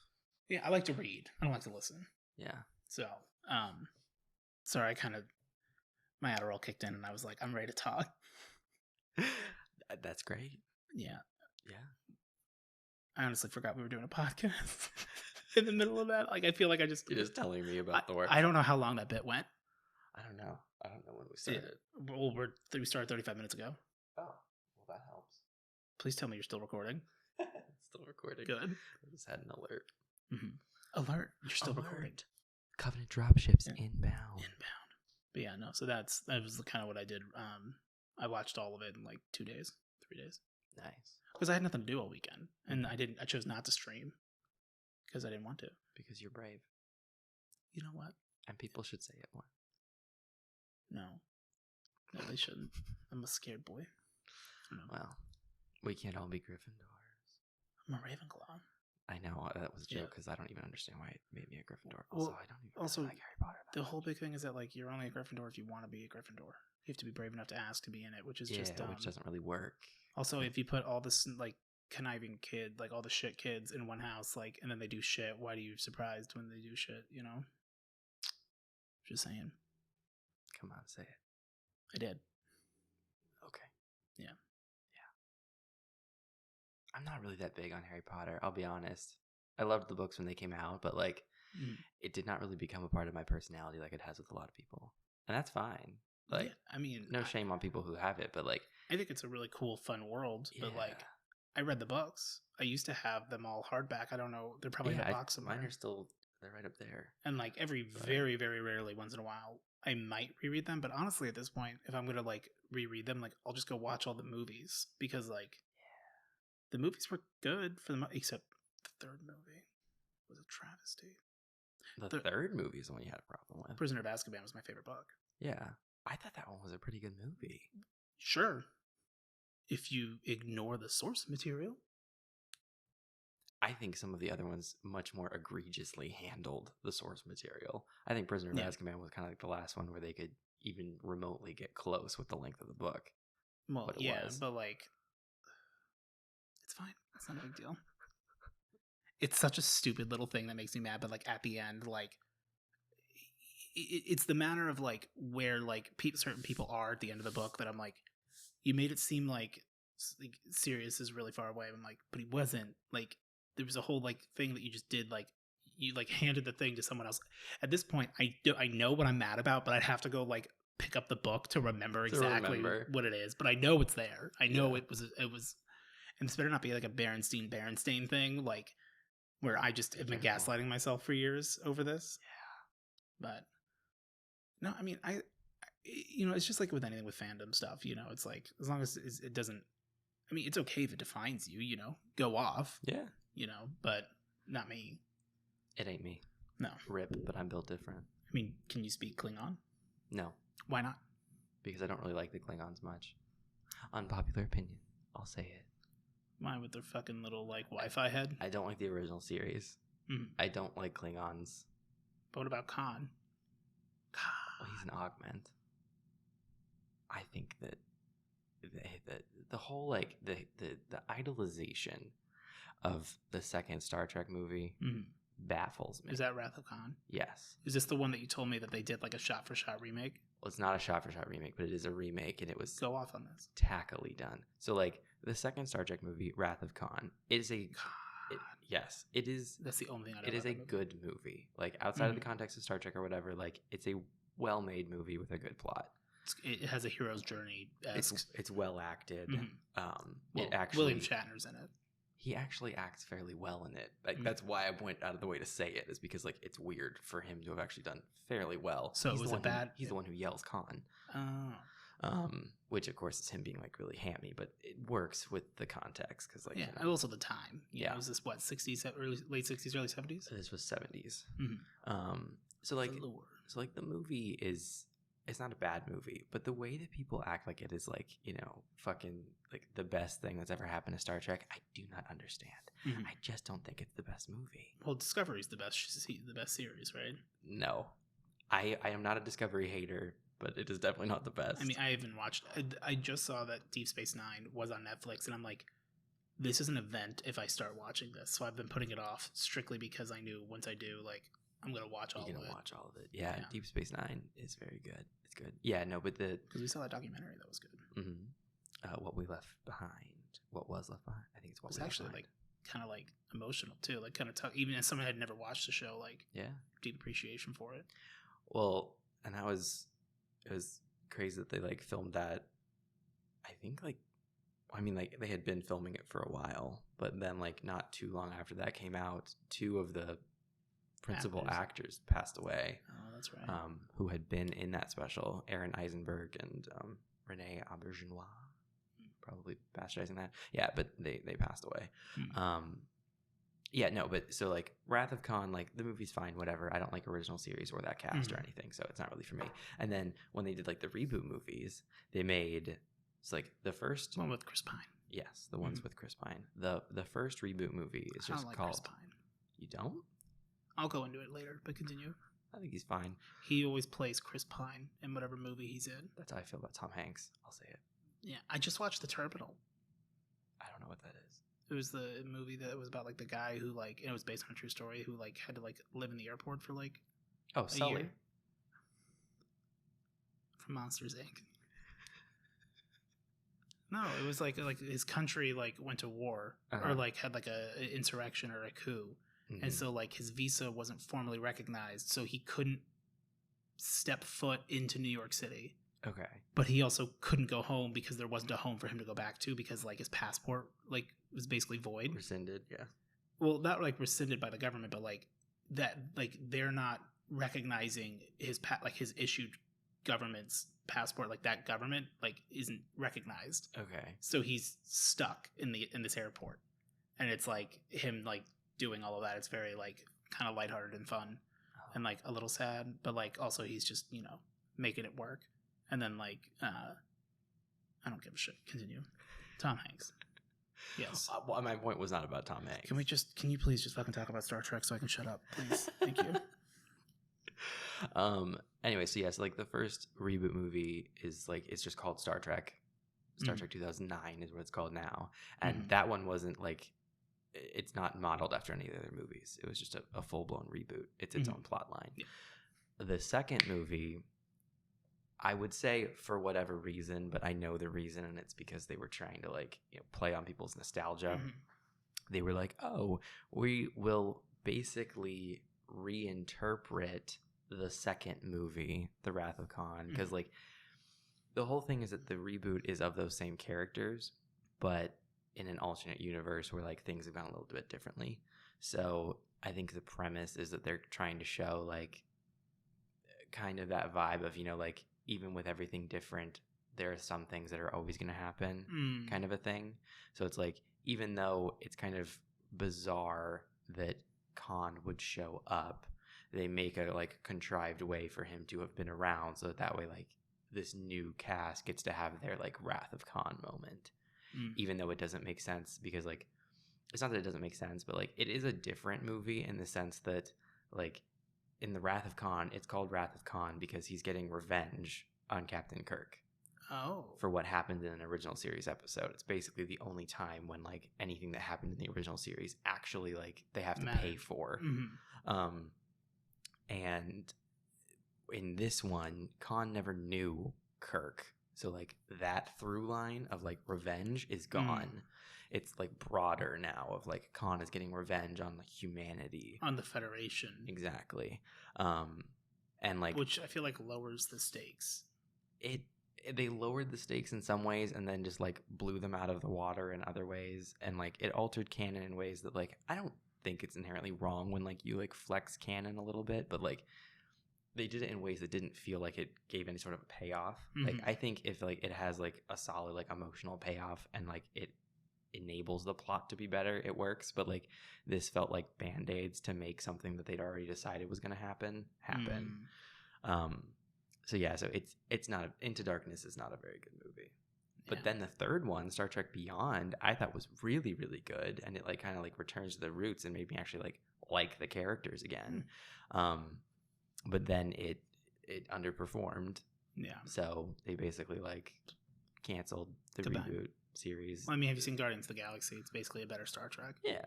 Yeah, I like to read. I don't like to listen. Yeah. So, sorry, my Adderall kicked in, and I was like, I'm ready to talk. That's great. Yeah. Yeah. I honestly forgot we were doing a podcast in the middle of that. Like, I feel like You're just telling me about Thor. I don't know how long that bit went. I don't know when we started. Well, we started 35 minutes ago. Oh, well, that helps. Please tell me you're still recording. It's still recording. Good. I just had an alert. Alert. You're still recording. Covenant dropships inbound. But yeah, no. So that was kind of what I did. I watched all of it in like 2 days, 3 days. Nice. Because I had nothing to do all weekend, and I chose not to stream because I didn't want to. Because you're brave. You know what? And people should say it more. No, they shouldn't. I'm a scared boy. Well, we can't all be Gryffindors. I'm a Ravenclaw. I know that was a joke because I don't even understand why it made me a Gryffindor. Well, I don't even really like Harry Potter. The whole big thing is that like you're only a Gryffindor if you want to be a Gryffindor. You have to be brave enough to ask to be in it, which is just dumb. Which doesn't really work. Also, if you put all this like conniving kid, like all the shit kids in one house, like, and then they do shit. Why are you surprised when they do shit? You know, just saying. Come on, say it. I did. Okay. Yeah. I'm not really that big on Harry Potter, I'll be honest. I loved the books when they came out, but like it did not really become a part of my personality like it has with a lot of people. And that's fine. Like, yeah, I mean, no shame on people who have it, but like, I think it's a really cool, fun world. But like, I read the books. I used to have them all hardback. I don't know. They're probably in a box somewhere. Mine are still, they're right up there. And like very, very rarely, once in a while, I might reread them. But honestly, at this point, if I'm gonna like reread them, like I'll just go watch all the movies because like the movies were good for the except the third movie was a travesty. The third movie is the one you had a problem with. Prisoner of Azkaban was my favorite book. Yeah, I thought that one was a pretty good movie. Sure, if you ignore the source material. I think some of the other ones much more egregiously handled the source material. I think Prisoner of Azkaban was kind of like the last one where they could even remotely get close with the length of the book. Well, but like, it's fine. It's not a big deal. It's such a stupid little thing that makes me mad, but like at the end, like it's the manner of like where like certain people are at the end of the book that I'm like, you made it seem like Sirius is really far away. I'm like, but he wasn't. Like there was a whole like thing that you just did, like you like handed the thing to someone else. At this point, I know what I'm mad about, but I'd have to go like pick up the book to remember exactly what it is. But I know it's there. I know it was, and this better not be like a Berenstain thing, like where I just have been gaslighting myself for years over this. Yeah. But no, I mean, I you know, it's just like with anything with fandom stuff, you know, it's like, as long as it doesn't, I mean, it's okay if it defines you, you know, go off. Yeah. You know, but not me. It ain't me. No. Rip, but I'm built different. I mean, can you speak Klingon? No. Why not? Because I don't really like the Klingons much. Unpopular opinion. I'll say it. Why, with their fucking little, like, Wi-Fi head? I don't like the original series. Mm-hmm. I don't like Klingons. But what about Khan? Well, he's an augment. I think that the whole, like, the idolization of the second Star Trek movie baffles me. Is that Wrath of Khan? Yes. Is this the one that you told me that they did, like, a shot-for-shot remake? Well, it's not a shot-for-shot remake, but it is a remake, and it was... Go off on this. ...tackily done. So, like, the second Star Trek movie, Wrath of Khan, is a... yes, it is... That's the only thing I know. It is a good movie. Like, outside of the context of Star Trek or whatever, like, it's a well-made movie with a good plot. It has a hero's journey. It's well acted. Well, it actually... William Shatner's in it. He actually acts fairly well in it. Like that's why I went out of the way to say it, is because like it's weird for him to have actually done fairly well. So he's was it bad? He's the one who yells Khan. Oh. Which of course is him being like really hammy, but it works with the context because like yeah, you know, also the time. You know, was this what 60s, late 60s, early 70s? This was 70s. So like the movie is. It's not a bad movie, but the way that people act like it is like, you know, fucking like the best thing that's ever happened to Star Trek, I do not understand. I just don't think it's the best movie. Well, Discovery's the best series, right? No. I am not a Discovery hater, but it is definitely not the best. I mean, I haven't watched... I just saw that Deep Space Nine was on Netflix, and I'm like, this is an event if I start watching this. So I've been putting it off strictly because I knew once I do, like, I'm going to watch all of it. You're going to watch all of it. Yeah, Deep Space Nine is very good. It's good. Yeah, no, but because we saw that documentary, that was good. What We Left Behind. What Was Left Behind? I think it's What We Left Behind. It was actually, like, kind of, like, emotional, too. Like, kind of tough. Even as someone had never watched the show, like, deep appreciation for it. Well, and it was crazy that they, like, filmed that. I think, like, I mean, like, they had been filming it for a while, but then, like, not too long after that came out, two of the principal actors passed away. Oh, that's right. Who had been in that special, Aaron Eisenberg and Renee Auberjonois. Probably bastardizing that. Yeah, but they passed away. Yeah, no, but so like Wrath of Khan, like the movie's fine, whatever. I don't like original series or that cast or anything, so it's not really for me. And then when they did like the reboot movies, they made it's like the first one with Chris Pine. Yes, the ones with Chris Pine. The first reboot movie is just called. Chris Pine. You don't? I'll go into it later, but continue. I think he's fine. He always plays Chris Pine in whatever movie he's in. That's how I feel about Tom Hanks. I'll say it. Yeah, I just watched The Terminal. I don't know what that is. It was the movie that was about like the guy who like it was based on a true story who like had to like live in the airport for like a Sully. year. From Monsters Inc. No, it was like his country like went to war or like had like a insurrection or a coup, and so like his visa wasn't formally recognized, so he couldn't step foot into New York City. Okay. But he also couldn't go home because there wasn't a home for him to go back to because like his passport like was basically void. Rescinded, yeah. Well, not like rescinded by the government, but like that like they're not recognizing his his issued government's passport, like that government like isn't recognized. Okay. So he's stuck in this airport. And it's like him like doing all of that. It's very like kind of lighthearted and fun and like a little sad, but like also he's just, you know, making it work. And then like I don't give a shit. Continue. Tom Hanks. Yes. Well, my point was not about Tom Hanks. Can you please just fucking talk about Star Trek so I can shut up, please? Thank you. Anyway, so yes, like the first reboot movie is like it's just called Star Trek. Star Trek 2009 is what it's called now, and that one wasn't like it's not modeled after any of the other movies. It was just a full blown reboot. It's its own plot line. Yeah. The second movie, I would say for whatever reason, but I know the reason, and it's because they were trying to like play on people's nostalgia. They were like, oh, we will basically reinterpret the second movie, The Wrath of Khan, because like the whole thing is that the reboot is of those same characters, but in an alternate universe where like things have gone a little bit differently. So I think the premise is that they're trying to show like kind of that vibe of, you know, like even with everything different, there are some things that are always going to happen kind of a thing. So it's like, even though it's kind of bizarre that Khan would show up, they make a like contrived way for him to have been around so that way like this new cast gets to have their like Wrath of Khan moment, even though it doesn't make sense because like it's not that it doesn't make sense, but like it is a different movie in the sense that like in the Wrath of Khan, it's called Wrath of Khan because he's getting revenge on Captain Kirk. For what happened in an original series episode. It's basically the only time when like anything that happened in the original series actually like they have to pay for. And in this one, Khan never knew Kirk. So like that through line of like revenge is gone. It's like broader now of like Khan is getting revenge on like humanity. On the Federation. Exactly. And like which I feel like lowers the stakes. They lowered the stakes in some ways and then just like blew them out of the water in other ways. And like it altered canon in ways that like I don't think it's inherently wrong when like you like flex canon a little bit, but like they did it in ways that didn't feel like it gave any sort of a payoff. Like I think if like it has like a solid like emotional payoff and like it enables the plot to be better, it works. But like this felt like band-aids to make something that they'd already decided was going to happen. So yeah, so it's not Into Darkness is not a very good movie. But then the third one, Star Trek Beyond, I thought was really, really good, and it like kind of like returns to the roots and made me actually like the characters again. But then it underperformed. Yeah. So they basically like canceled the reboot series. Well, I mean, have you seen Guardians of the Galaxy? It's basically a better Star Trek. Yeah.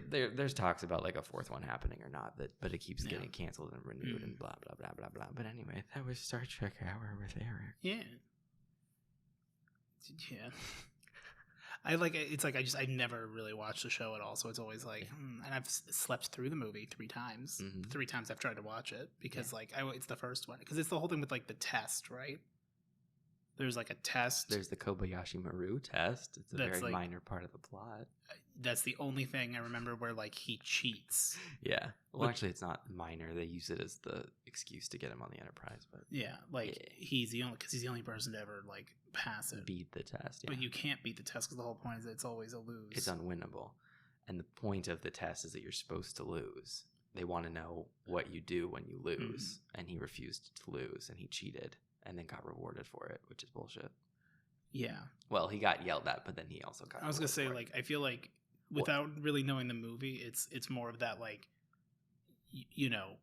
There's talks about like a fourth one happening or not, but it keeps getting canceled and renewed and blah blah blah blah blah. But anyway, that was Star Trek Hour with Eric. Yeah. I never really watched the show at all, so it's always like, and I've slept through the movie 3 times. 3 times I've tried to watch it because it's the first one because it's the whole thing with like the test, right? There's like a test. There's the Kobayashi Maru test. It's a very minor part of the plot. That's the only thing I remember where like he cheats. Yeah. Well, actually, it's not minor. They use it as the excuse to get him on the Enterprise. But he's the only person to ever like pass it, beat the test. Yeah. But you can't beat the test because the whole point is that it's always a lose. It's unwinnable, and the point of the test is that you're supposed to lose. They want to know what you do when you lose, and he refused to lose, and he cheated. And then got rewarded for it, which is bullshit. Yeah. Well, he got yelled at, but then he also got. I was gonna say, like, I feel like without really knowing the movie, it's more of that, like, you know,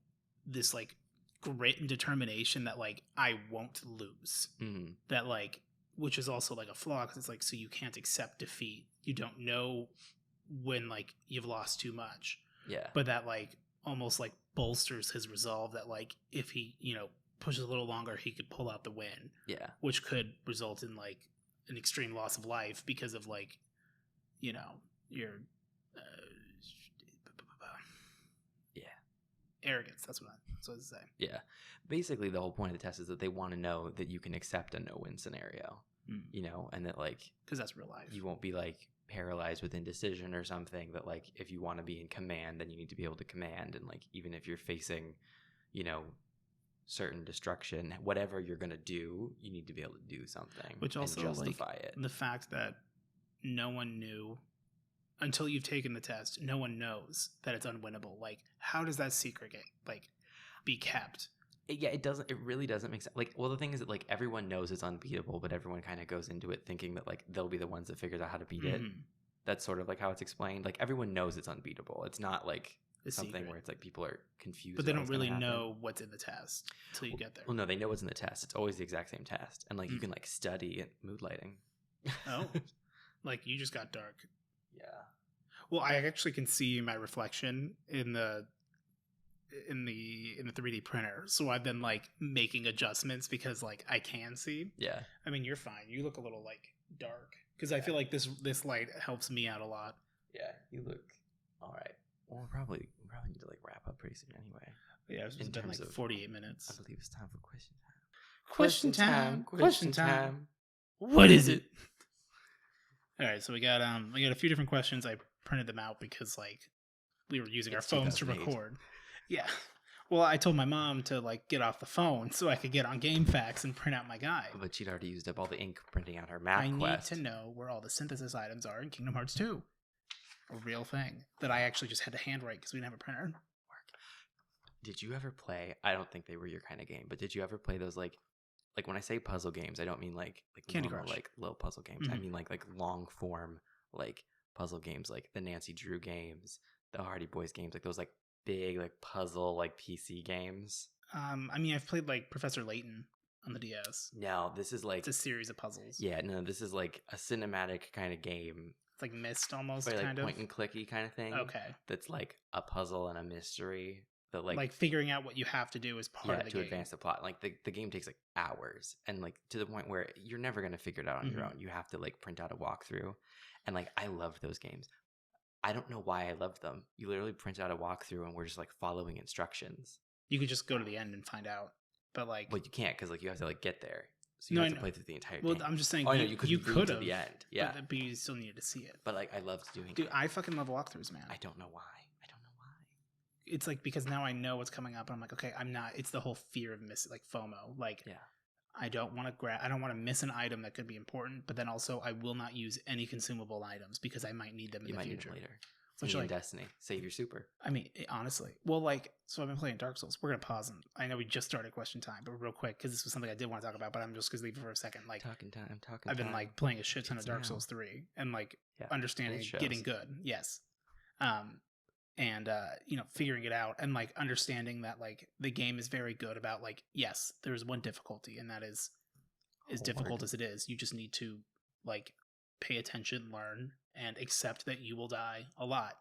this like grit and determination that like I won't lose. That like which is also like a flaw because it's like, so you can't accept defeat. You don't know when like you've lost too much. Yeah. But that like almost like bolsters his resolve that like if he, you know, pushes a little longer, he could pull out the win. Yeah. Which could result in like an extreme loss of life because of like, you know, your arrogance. That's what I was saying. Yeah. Basically, the whole point of the test is that they want to know that you can accept a no-win scenario, you know, and that like because that's real life. You won't be like paralyzed with indecision or something. That like if you want to be in command, then you need to be able to command, and like even if you're facing, you know, certain destruction, whatever you're gonna do, you need to be able to do something, which also and justify it. The fact that no one knew. Until you've taken the test, no one knows that it's unwinnable. Like, how does that secret get like be kept? It doesn't. It really doesn't make sense. Like, well, the thing is that like everyone knows it's unbeatable, but everyone kind of goes into it thinking that like they'll be the ones that figures out how to beat it. That's sort of like how it's explained. Like everyone knows it's unbeatable. It's not like something where it's like people are confused. But they don't really know what's in the test until you get there. Well, no, they know what's in the test. It's always the exact same test, and like you can like study it, mood lighting. Oh, like you just got dark. Yeah. Well, I actually can see my reflection in the 3D printer, so I've been like making adjustments because like I can see. Yeah. I mean, you're fine. You look a little like dark because I feel like this light helps me out a lot. Yeah, you look all right. Well, we probably need to like wrap up pretty soon anyway. Yeah, it's been like 48 minutes. I believe it's time for question time. Question time. What is it? All right, so we got a few different questions. I printed them out because like we were using our phones to record. Yeah. Well, I told my mom to like get off the phone so I could get on GameFAQs and print out my guide. But she'd already used up all the ink printing out her math quest. I need to know where all the synthesis items are in Kingdom Hearts 2. A real thing that I actually just had to handwrite because we didn't have a printer. Did you ever play? I don't think they were your kind of game, but did you ever play those like when I say puzzle games, I don't mean like Candy normal, Crush, like little puzzle games. I mean like long form like puzzle games, like the Nancy Drew games, the Hardy Boys games, like those like big like puzzle like PC games. I mean, I've played like Professor Layton on the DS. No, this is like it's a series of puzzles. Yeah, no, this is like a cinematic kind of game. It's like Myst almost, like kind of point and clicky kind of thing. Okay, that's like a puzzle and a mystery. That like figuring out what you have to do is part of the game. to advance the plot. Like the game takes like hours, and like to the point where you're never gonna figure it out on your own. You have to like print out a walkthrough, and like I loved those games. I don't know why I loved them. You literally print out a walkthrough, and we're just like following instructions. You could just go to the end and find out, but like, you can't because like you have to like get there. So you have to play through the entire game. Well, I'm just saying. Oh, no, you could have to the end. Yeah, but you still needed to see it. But like I loved doing it. Dude, I fucking love walkthroughs, man. I don't know why. It's like because now I know what's coming up and I'm like, okay, I'm not. It's the whole fear of missing, like FOMO. Like, I don't want to miss an item that could be important, but then also I will not use any consumable items because I might need them in the future. Need them later. Which like Destiny, save your super. I mean, honestly, well, like, so I've been playing Dark Souls. We're gonna pause and I know we just started question time, but real quick because this was something I did want to talk about, but I'm just gonna leave it for a second. Like talking time. I've been like playing a shit ton of Dark Souls 3 and like understanding, getting good. Yes. And you know, figuring it out and like understanding that like the game is very good about like, yes, there's one difficulty and that is as difficult as it is. You just need to like pay attention, learn, and accept that you will die a lot.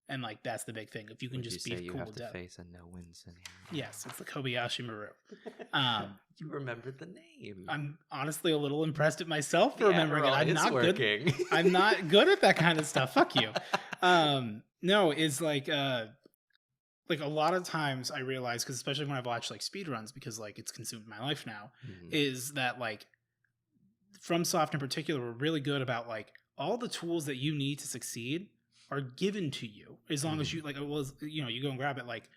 And like that's the big thing. If you can just be cool with death. Face a no-win scenario. Yes, it's the Kobayashi Maru. You remembered the name. I'm honestly a little impressed at myself for remembering it. I'm not working. Good. I'm not good at that kind of stuff. Fuck you. No, it's like a lot of times I realize, because especially when I've watched like speedruns, because like it's consumed my life now, is that like FromSoft in particular were really good about like all the tools that you need to succeed are given to you as long as you like, well, you know, you go and grab it like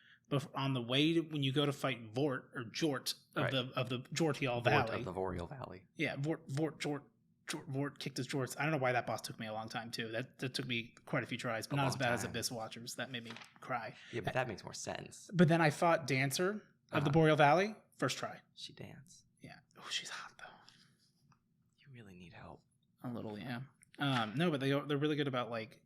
on the way to, when you go to fight Vort or Jort of the Jortial Valley. Of the Vorial Valley. Yeah, Vort kicked his jorts. I don't know why that boss took me a long time too. That took me quite a few tries, but not as bad as Abyss Watchers. That made me cry. Yeah, but that makes more sense. But then I fought Dancer of the Boreal Valley first try. She danced. Yeah. Oh, she's hot though. You really need help. A little, yeah. No, but they're really good about like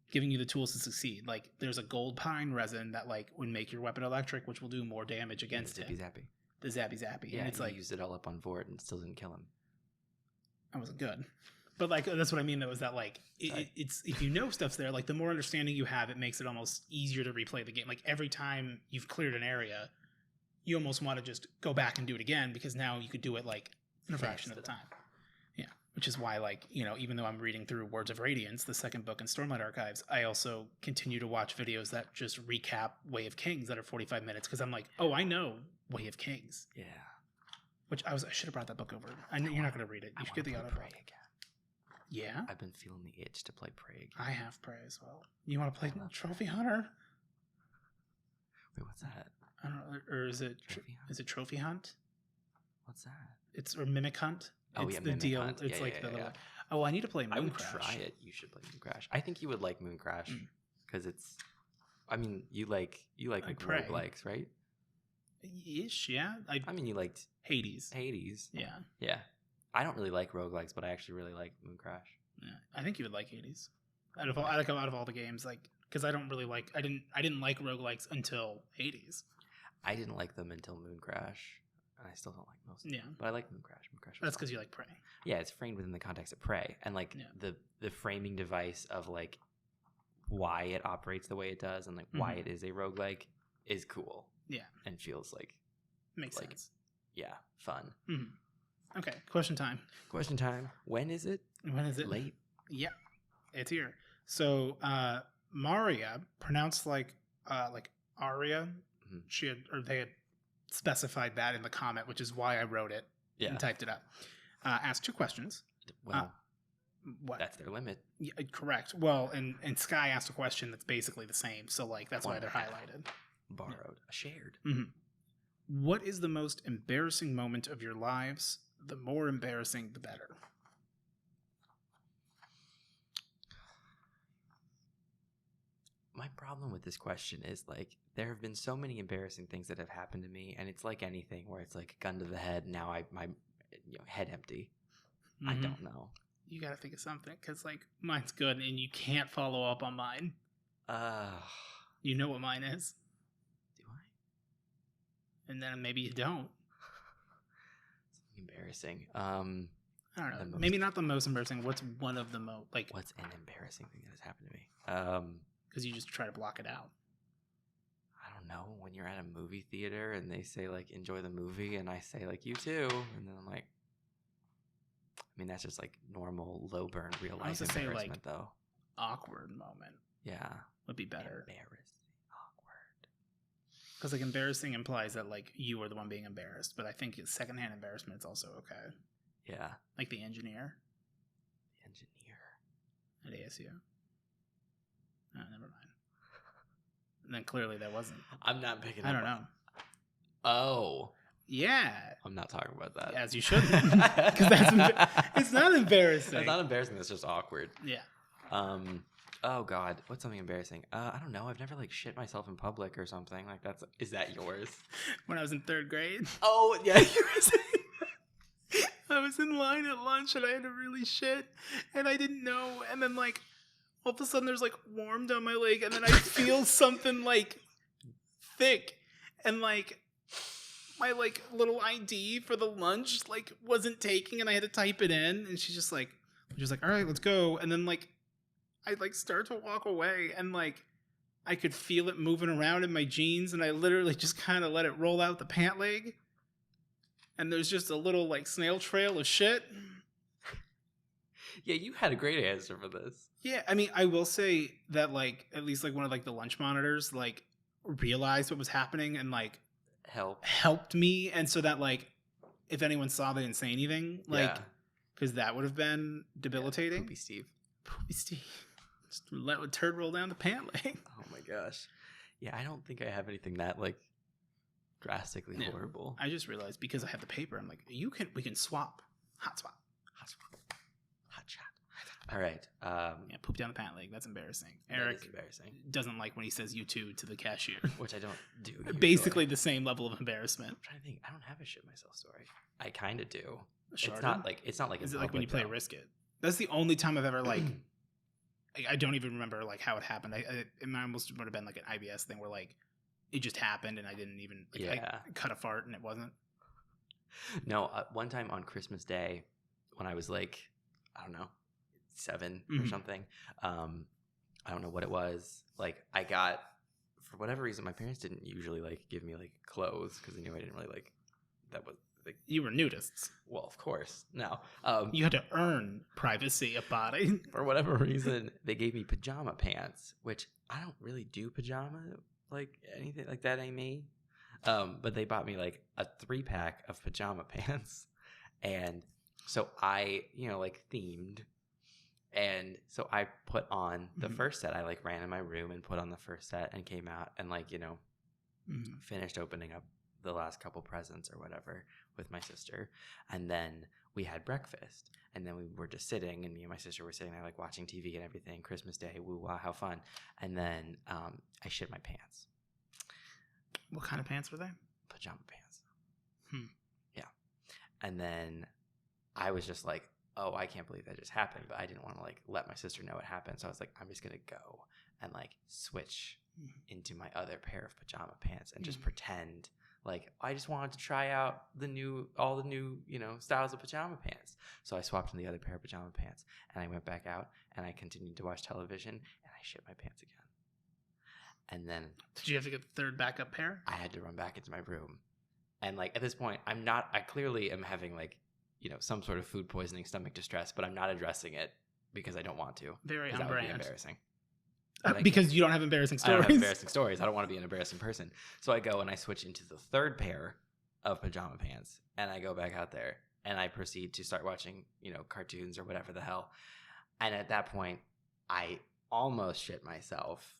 giving you the tools to succeed. Like there's a gold pine resin that like would make your weapon electric, which will do more damage against it. Zappy. The zappy. Yeah, and it's like used it all up on Vort and still didn't kill him. I wasn't good. But like that's what I mean though, is that like it's if you know stuff's there, like the more understanding you have, it makes it almost easier to replay the game. Like every time you've cleared an area, you almost want to just go back and do it again because now you could do it like in a fraction of the time. Yeah, which is why like, you know, even though I'm reading through Words of Radiance, the second book in Stormlight Archives, I also continue to watch videos that just recap Way of Kings that are 45 minutes because I'm like, oh, I know Way of Kings. Yeah. Which I should have brought that book over. I know you're not going to read it. You should get the audio book. Yeah? I've been feeling the itch to play Prey again. I have Prey as well. You want to play Trophy Hunter? Wait, what's that? I don't know. Or is it Trophy Hunt? What's that? It's or Mimic Hunt. Oh, it's yeah, the Mimic deal. Hunt. It's yeah, like yeah, the yeah. Oh, I need to play Moon I would Crash. try it. You should play Moon Crash. I think you would like Moon Crash because it's. I mean, you like roguelikes, right? Ish, yeah. I mean, you liked Hades. Yeah. Yeah. I don't really like roguelikes, but I actually really like Moon Crash. Yeah, I think you would like Hades. Out of all the games, like because I don't really like I didn't like roguelikes until Hades. I didn't like them until Moon Crash, and I still don't like most of them. Yeah, but I like Moon Crash. That's because you like Prey. Yeah, it's framed within the context of Prey, and like the framing device of like why it operates the way it does, and like why it is a roguelike is cool. Yeah, and feels like makes sense. Yeah, fun. Mm-hmm. Okay, question time. When is it? Late? Yeah, it's here. So Maria, pronounced like Aria. Mm-hmm. They had specified that in the comment, which is why I wrote it and typed it up. Asked 2 questions. Well, what? That's their limit. Yeah, correct. Well, and Sky asked a question that's basically the same, so like that's why they're highlighted. Borrowed, shared. Mm-hmm. What is the most embarrassing moment of your lives? The more embarrassing, the better. My problem with this question is like there have been so many embarrassing things that have happened to me, and it's like anything where it's like gun to the head. Now my head empty. Mm-hmm. I don't know. You got to think of something because like mine's good, and you can't follow up on mine. You know what mine is. Do I? And then maybe you don't. Something embarrassing. I don't know. Maybe not the most embarrassing. What's one of the most like? What's an embarrassing thing that has happened to me? Because you just try to block it out. I don't know. When you're at a movie theater and they say like enjoy the movie, and I say like you too, and then I'm like, I mean that's just like normal low burn real life embarrassment say, like, though. Awkward moment. Yeah, would be better. Embarrassing, awkward. Because like embarrassing implies that like you were the one being embarrassed, but I think secondhand embarrassment is also okay. Yeah, like the engineer. At ASU. Oh, never mind. And then clearly that wasn't. I'm not picking up. I don't know. Oh. Yeah. I'm not talking about that. As you shouldn't. Because it's not embarrassing. It's not embarrassing. It's just awkward. Yeah. Oh God. What's something embarrassing? I don't know. I've never like shit myself in public or something. Like is that yours? When I was in 3rd grade. Oh yeah. I was in line at lunch and I had to really shit and I didn't know, and then like all of a sudden there's like warm down my leg, and then I feel something like thick, and like my like little ID for the lunch like wasn't taking, and I had to type it in, and she's like all right, let's go, and then like I like start to walk away, and like I could feel it moving around in my jeans, and I literally just kind of let it roll out the pant leg. And there's just a little, like, snail trail of shit. Yeah, you had a great answer for this. Yeah, I mean, I will say that, like, at least, like, one of, like, the lunch monitors, like, realized what was happening and, like... Helped me. And so that, like, if anyone saw, they didn't say anything. Like, because that would have been debilitating. Poopy Steve. Just let a turd roll down the pant leg. Oh, my gosh. Yeah, I don't think I have anything that, like... drastically horrible. I just realized because I have the paper, I'm like, we can swap. Hot swap. Hot chat. All right. Poop down the pant leg. That's embarrassing. Eric doesn't like when he says you too to the cashier. Which I don't do. Basically the same level of embarrassment. I'm trying to think. I don't have a shit myself story. I kind of do. Sharded? It's not like Is it like when you play Risk It? That's the only time I've ever like I don't even remember like how it happened. It almost would have been like an IBS thing where like it just happened and I didn't even I cut a fart and it wasn't. No, one time on Christmas Day, when I was like, I don't know, 7 or Mhm. something. I don't know what it was. Like I got, for whatever reason, my parents didn't usually like give me like clothes because they knew I didn't really like, that was like, You were nudists. well, of course. No. You had to earn privacy of body. For whatever reason, they gave me pajama pants, which I don't really do pajama, like anything like that ain't me. But they bought me like a 3-pack of pajama pants. And so I, like themed. And so I put on the first set. I like ran in my room and put on the first set and came out and like, finished opening up the last couple presents or whatever with my sister. And then we had breakfast. And then we were just sitting, and me and my sister were sitting there like watching TV and everything. Christmas Day, woo, wow, how fun. And then I shit my pants. What kind of pants were they? Pajama pants. Yeah. And then I was just like, oh, I can't believe that just happened. But I didn't want to like let my sister know it happened. So I was like, I'm just going to go and like switch into my other pair of pajama pants and just pretend like I just wanted to try out all the new, styles of pajama pants. So I swapped in the other pair of pajama pants and I went back out and I continued to watch television and I shit my pants again. And then did you have to get the third backup pair? I had to run back into my room. And like at this point, I clearly am having like, some sort of food poisoning, stomach distress, but I'm not addressing it because I don't want to. Very on that brand. would be embarrassing. Because you don't have embarrassing stories. I don't have embarrassing stories. I don't want to be an embarrassing person. So I go and I switch into the third pair of pajama pants and I go back out there and I proceed to start watching, cartoons or whatever the hell. And at that point, I almost shit myself,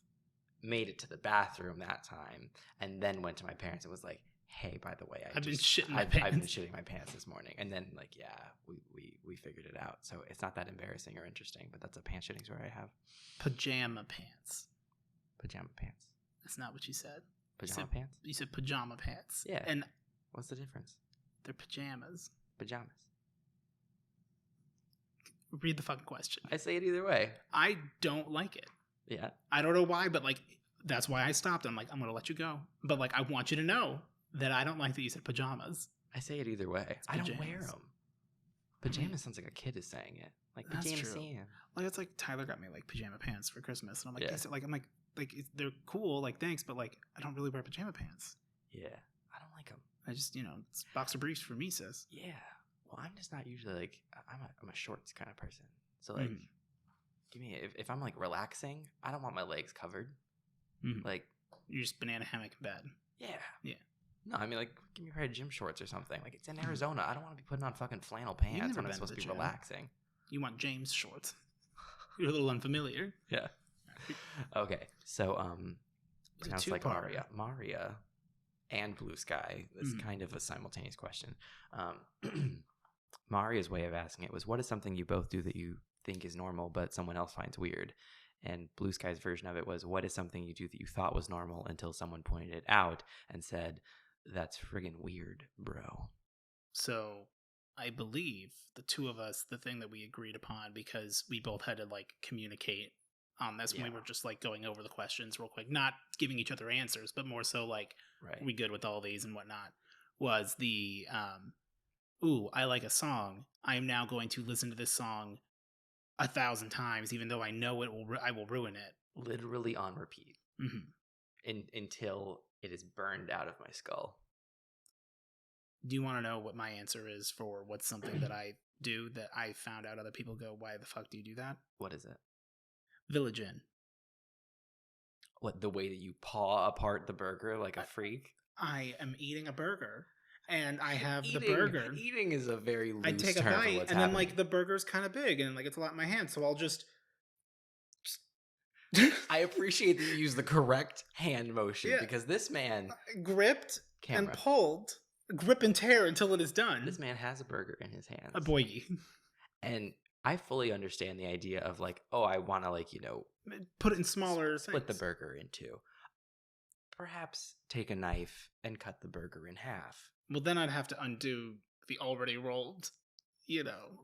made it to the bathroom that time, and then went to my parents and was like, hey, by the way, I've been shitting my pants this morning. And then like, yeah, we figured it out. So it's not that embarrassing or interesting, but that's a pants shitting story I have. Pajama pants. Pajama pants. That's not what you said. Pajama pants? You said pajama pants. Yeah. And what's the difference? they're pajamas. Pajamas. Read the fucking question. I say it either way. I don't like it. Yeah. I don't know why, but like that's why I stopped. I'm like, I'm gonna let you go. But like I want you to know that I don't like that you said pajamas. I say it either way. I don't wear them. Pajamas sounds like a kid is saying it. Like pajamas. Like it's like Tyler got me like pajama pants for Christmas, and I'm like, I'm like they're cool, like thanks, but like I don't really wear pajama pants. Yeah, I don't like them. I just it's boxer briefs for me, sis. Yeah. Well, I'm just not usually like I'm a shorts kind of person. So like, give me if I'm like relaxing, I don't want my legs covered. Like you're just banana hammock in bed. Yeah. Yeah. No, I mean, like, give me a pair of gym shorts or something. Like, it's in Arizona. I don't want to be putting on fucking flannel pants when I'm supposed to be relaxing. You want James shorts. You're a little unfamiliar. Yeah. Okay. So, sounds like Maria and Blue Sky. This is kind of a simultaneous question. Maria's way of asking it was, what is something you both do that you think is normal but someone else finds weird? And Blue Sky's version of it was, what is something you do that you thought was normal until someone pointed it out and said, that's friggin' weird, bro. So I believe the two of us, the thing that we agreed upon, because we both had to like communicate on this when we were just like going over the questions real quick, not giving each other answers, but more so like, are we good with all these and whatnot, was the, I like a song. I am now going to listen to this song 1,000 times, even though I know I will ruin it. Literally on repeat. Until it is burned out of my skull. Do you want to know what my answer is for what's something that I do that I found out other people go, why the fuck do you do that? What is it? Village Inn. What, the way that you paw apart the burger like a freak? I am eating a burger. And I have the burger. Eating is a very loose term. I take a bite, and then like the burger's kind of big, and like it's a lot in my hand, so I'll just. I appreciate that you use the correct hand motion because this man gripped and pulled, grip and tear until it is done. This man has a burger in his hands. A boy. And I fully understand the idea of like, oh, I want to like, put it in smaller split things. The burger into. Perhaps take a knife and cut the burger in half. Well, then I'd have to undo the already rolled,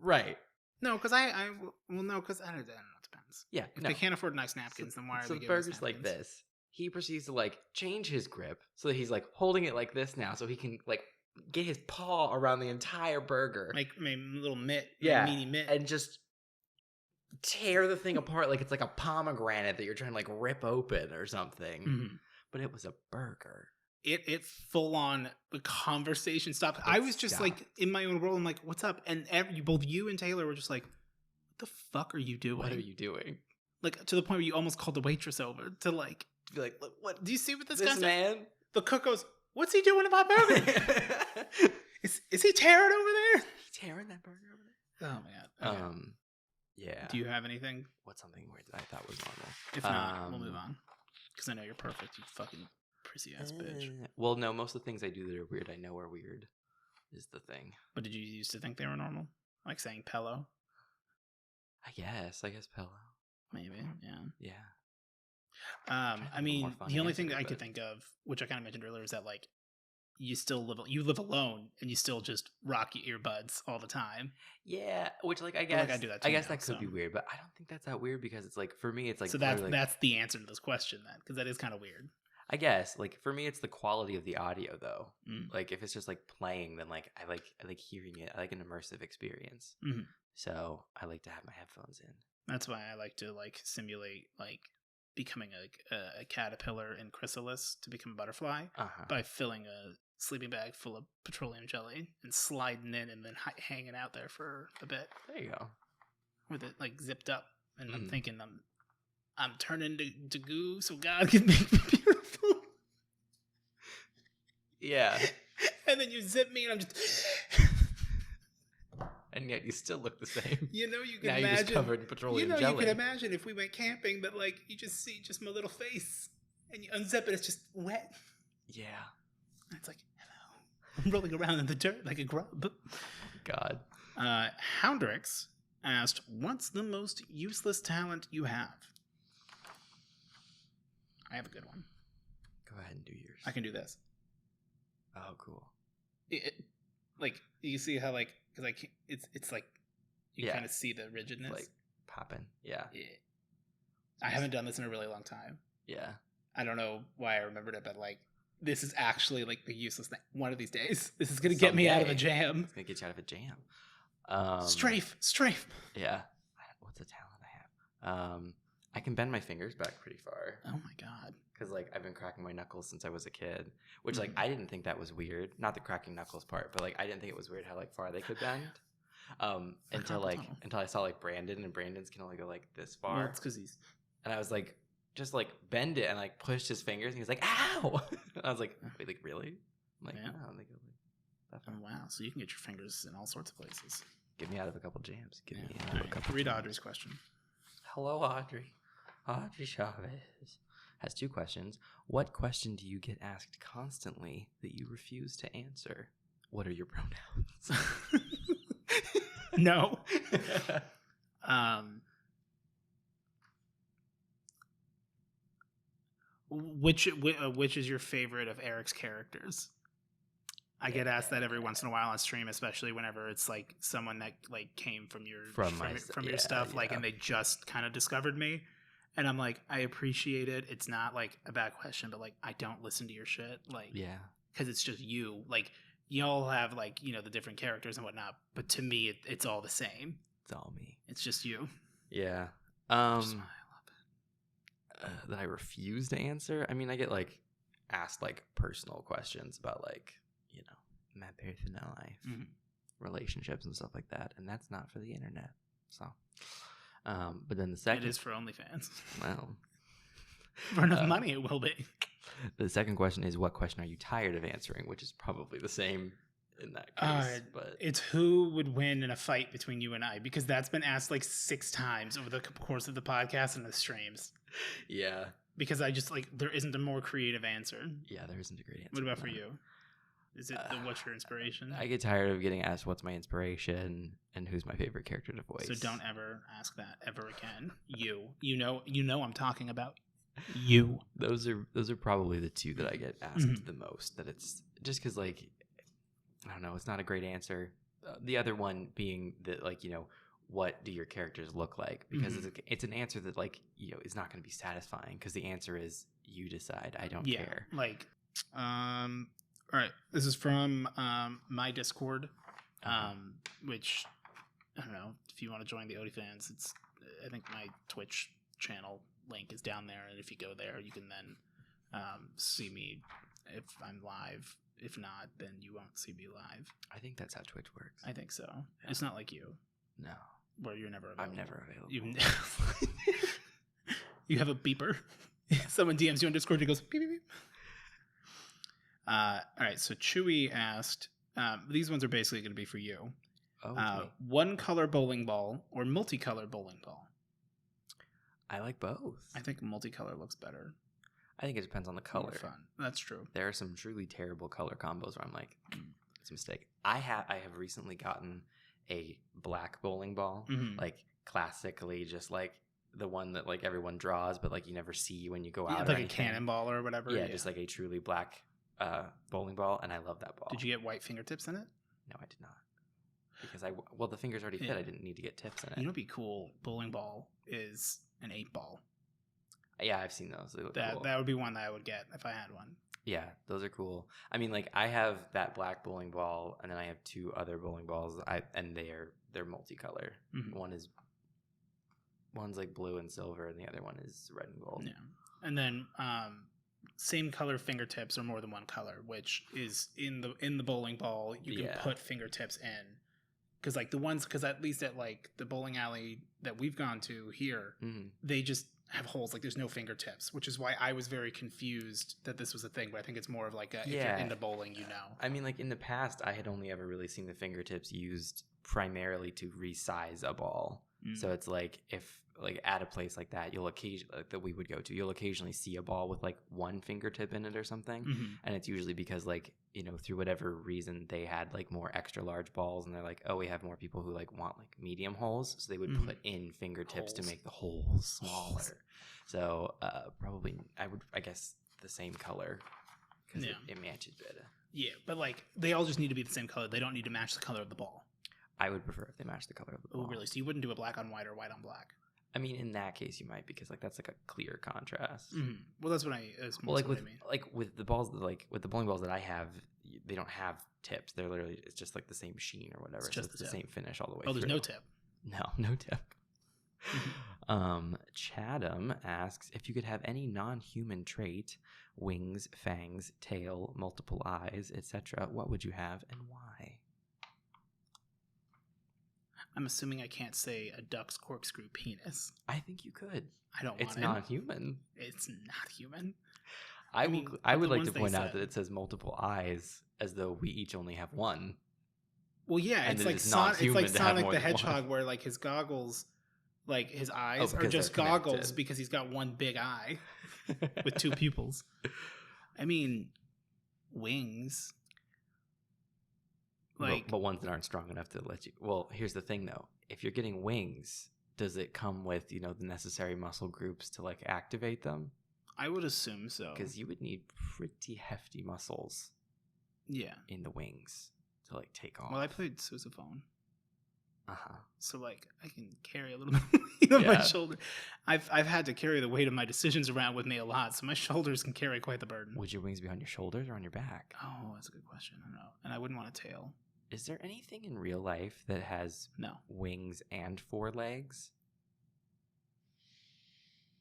Right. No, because because I don't know, it depends. Yeah. If they can't afford nice napkins, then why are they so giving burger's us napkins? Like this. He proceeds to like change his grip so that he's like holding it like this now so he can like get his paw around the entire burger. My little mitt. Yeah. My meaty mitt. And just tear the thing apart like it's like a pomegranate that you're trying to like rip open or something. Mm-hmm. But it was a burger. It full on the conversation stopped. I was just like in my own world. I'm like, what's up? And both you and Taylor were just like, what the fuck are you doing? What are you doing? Like to the point where you almost called the waitress over to like be like, look, what do you see what this guy's man? The cook goes, what's he doing to my burger? is he tearing over there? Tearing that burger over there? Oh my god. Okay. Yeah. Do you have anything? What's something weird that I thought was normal? If not, we'll move on. Because I know you're perfect, you fucking prissy ass bitch. Well, no, most of the things I do that are weird, I know are weird, is the thing. But did you used to think they were normal? Like saying pillow? I guess pillow. Maybe, yeah. Yeah. I mean, the only thing that I could think of, which I kind of mentioned earlier, is that like you live alone and you still just rock your earbuds all the time. Yeah, which like I guess I do that too. I guess that could be weird, but I don't think that's that weird because it's like for me it's like so that's the answer to this question then, because that is kind of weird. I guess like for me it's the quality of the audio though. Like if it's just like playing, then like I like hearing it. I like an immersive experience. Mm-hmm. So I like to have my headphones in. That's why I like to like simulate like becoming a caterpillar in chrysalis to become a butterfly by filling a sleeping bag full of petroleum jelly and sliding in and then hanging out there for a bit. There you go. With it like zipped up, and I'm thinking I'm turning to goo so God can make me beautiful. Yeah. And then you zip me and I'm just and yet you still look the same. You can now imagine. You're just covered in petroleum jelly. You can imagine if we went camping that like you just see just my little face and you unzip it, it's just wet. Yeah. And it's like, hello. I'm rolling around in the dirt like a grub. God. Houndrix asked, what's the most useless talent you have? I have a good one. Go ahead and do yours. I can do this. Oh, cool. Like you see how like because I can't, it's like you kind of see the rigidness like popping. Yeah. I haven't done this in a really long time. Yeah. I don't know why I remembered it, but like this is actually like the useless thing. One of these days, this is gonna get me out of a jam. It's gonna get you out of a jam. Strafe. Yeah. What's a talent I have? I can bend my fingers back pretty far. Oh my God. Because like I've been cracking my knuckles since I was a kid, which like I didn't think that was weird. Not the cracking knuckles part, but like I didn't think it was weird how like far they could bend. Until I saw like Brandon, and Brandon's can only go like this far. Well, it's because he's. And I was like, just like bend it and like pushed his fingers, and he was like, "Ow!" I was like, "Wait, like really?" I'm like, yeah. No, they go like that far. Oh wow! So you can get your fingers in all sorts of places. Get me out of a couple jams. Get me out of a couple. Read Audrey's question. Hello, Audrey. Audrey Chavez has 2 questions. What question do you get asked constantly that you refuse to answer? What are your pronouns? No. Which is your favorite of Eric's characters? I get asked that every once in a while on stream, especially whenever it's like someone that like came from your your stuff, like, and they just kind of discovered me, and I'm like, I appreciate it. It's not like a bad question, but like I don't listen to your shit, like, because it's just you. Like y'all have like the different characters and whatnot, but to me, it's all the same. It's all me. It's just you. Yeah. I love it. That I refuse to answer. I mean, I get like asked like personal questions about like my personal life, relationships and stuff like that, and that's not for the internet. So, but then the second, it is for OnlyFans. Well, for enough money, it will be. The second question is, what question are you tired of answering? Which is probably the same in that case. But it's who would win in a fight between you and I, because that's been asked like 6 times over the course of the podcast and the streams. Yeah, because I just like there isn't a more creative answer. Yeah, there isn't a great answer. What about for you? Is it what's your inspiration? I get tired of getting asked what's my inspiration and who's my favorite character to voice. So don't ever ask that ever again. You know I'm talking about you. Those are probably the 2 that I get asked the most. That it's just because like I don't know, it's not a great answer. The other one being that like what do your characters look like? Because it's an answer that like is not going to be satisfying because the answer is you decide. I don't care. Like All right. This is from my Discord, which I don't know if you want to join the Odie fans. I think my Twitch channel link is down there, and if you go there, you can then see me if I'm live. If not, then you won't see me live. I think that's how Twitch works. I think so. Yeah. It's not like you. No. Where you're never available. I'm never available. You have a beeper. Someone DMs you on Discord, it goes beep, beep, beep. All right, so Chewy asked, these ones are basically going to be for you. Oh, one color bowling ball or multicolor bowling ball? I like both. I think multicolor looks better. I think it depends on the color. More fun. That's true. There are some truly terrible color combos where I'm like, it's a mistake. I have recently gotten a black bowling ball, like classically just like the one that like everyone draws, but like you never see when you go out. Like a cannonball or whatever. Yeah, just like a truly black bowling ball, and I love that ball. Did you get white fingertips in it? No, I did not. Because the fingers already fit. I didn't need to get tips in it. You know what'd be cool? Bowling ball is an 8-ball. Yeah, I've seen those. They look cool. That would be one that I would get if I had one. Yeah, those are cool. I mean, like I have that black bowling ball, and then I have 2 other bowling balls. And they're multicolor. Mm-hmm. One's like blue and silver, and the other one is red and gold. Yeah, and then same color fingertips or more than one color, which is in the bowling ball you can put fingertips in. Because at least at like the bowling alley that we've gone to here, they just have holes. Like there's no fingertips, which is why I was very confused that this was a thing. But I think it's more of like if you're into bowling, you know. I mean, like in the past, I had only ever really seen the fingertips used primarily to resize a ball. So it's like if like at a place like that, that we would go to, you'll occasionally see a ball with like one fingertip in it or something, and it's usually because like through whatever reason they had like more extra large balls, and they're like, oh, we have more people who like want like medium holes, so they would put in fingertips to make the holes smaller. So probably I guess the same color because it matches better. Yeah, but like they all just need to be the same color. They don't need to match the color of the ball. I would prefer if they match the color of the ball. Oh, really? So you wouldn't do a black on white or white on black? I mean, in that case, you might, because like that's like a clear contrast. Well, that's what I. Well, like with the balls, with the bowling balls that I have, they don't have tips. They're literally it's just like the same sheen or whatever. It's just the same finish all the way. Oh, there's no tip. No tip. Chatham asks if you could have any non-human trait, wings, fangs, tail, multiple eyes, etc. What would you have and why? I'm assuming I can't say a duck's corkscrew penis. I think you could. I don't want it. It's not human. It's not human. I would like to point out that it says multiple eyes as though we each only have one. Well, yeah, it's like Sonic the Hedgehog where like his goggles, like his eyes are just goggles because he's got one big eye with 2 pupils. I mean, wings. But ones that aren't strong enough to let you. Well, here's the thing though: if you're getting wings, does it come with the necessary muscle groups to like activate them? I would assume so, because you would need pretty hefty muscles. Yeah, in the wings to like take off. Well, I played sousaphone. So like I can carry a little bit on my shoulder. I've had to carry the weight of my decisions around with me a lot, so my shoulders can carry quite the burden. Would your wings be on your shoulders or on your back? Oh, that's a good question. I don't know. And I wouldn't want a tail. Is there anything in real life that has wings and 4 legs?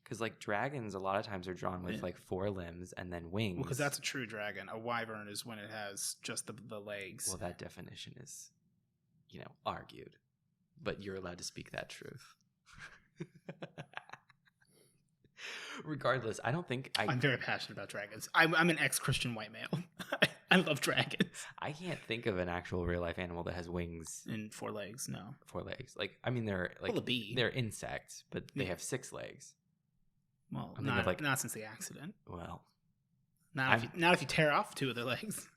Because like dragons a lot of times are drawn with like 4 limbs and then wings. Well, because that's a true dragon. A wyvern is when it has just the legs. Well, that definition is argued. But you're allowed to speak that truth. Regardless, I don't think I'm very passionate about dragons. I'm an ex-Christian white male. I love dragons. I can't think of an actual real life animal that has wings and 4 legs. No, 4 legs. Like I mean, they're like a bee. They're insects, but they have 6 legs. Well, not since the accident. Well, not if you tear off 2 of their legs.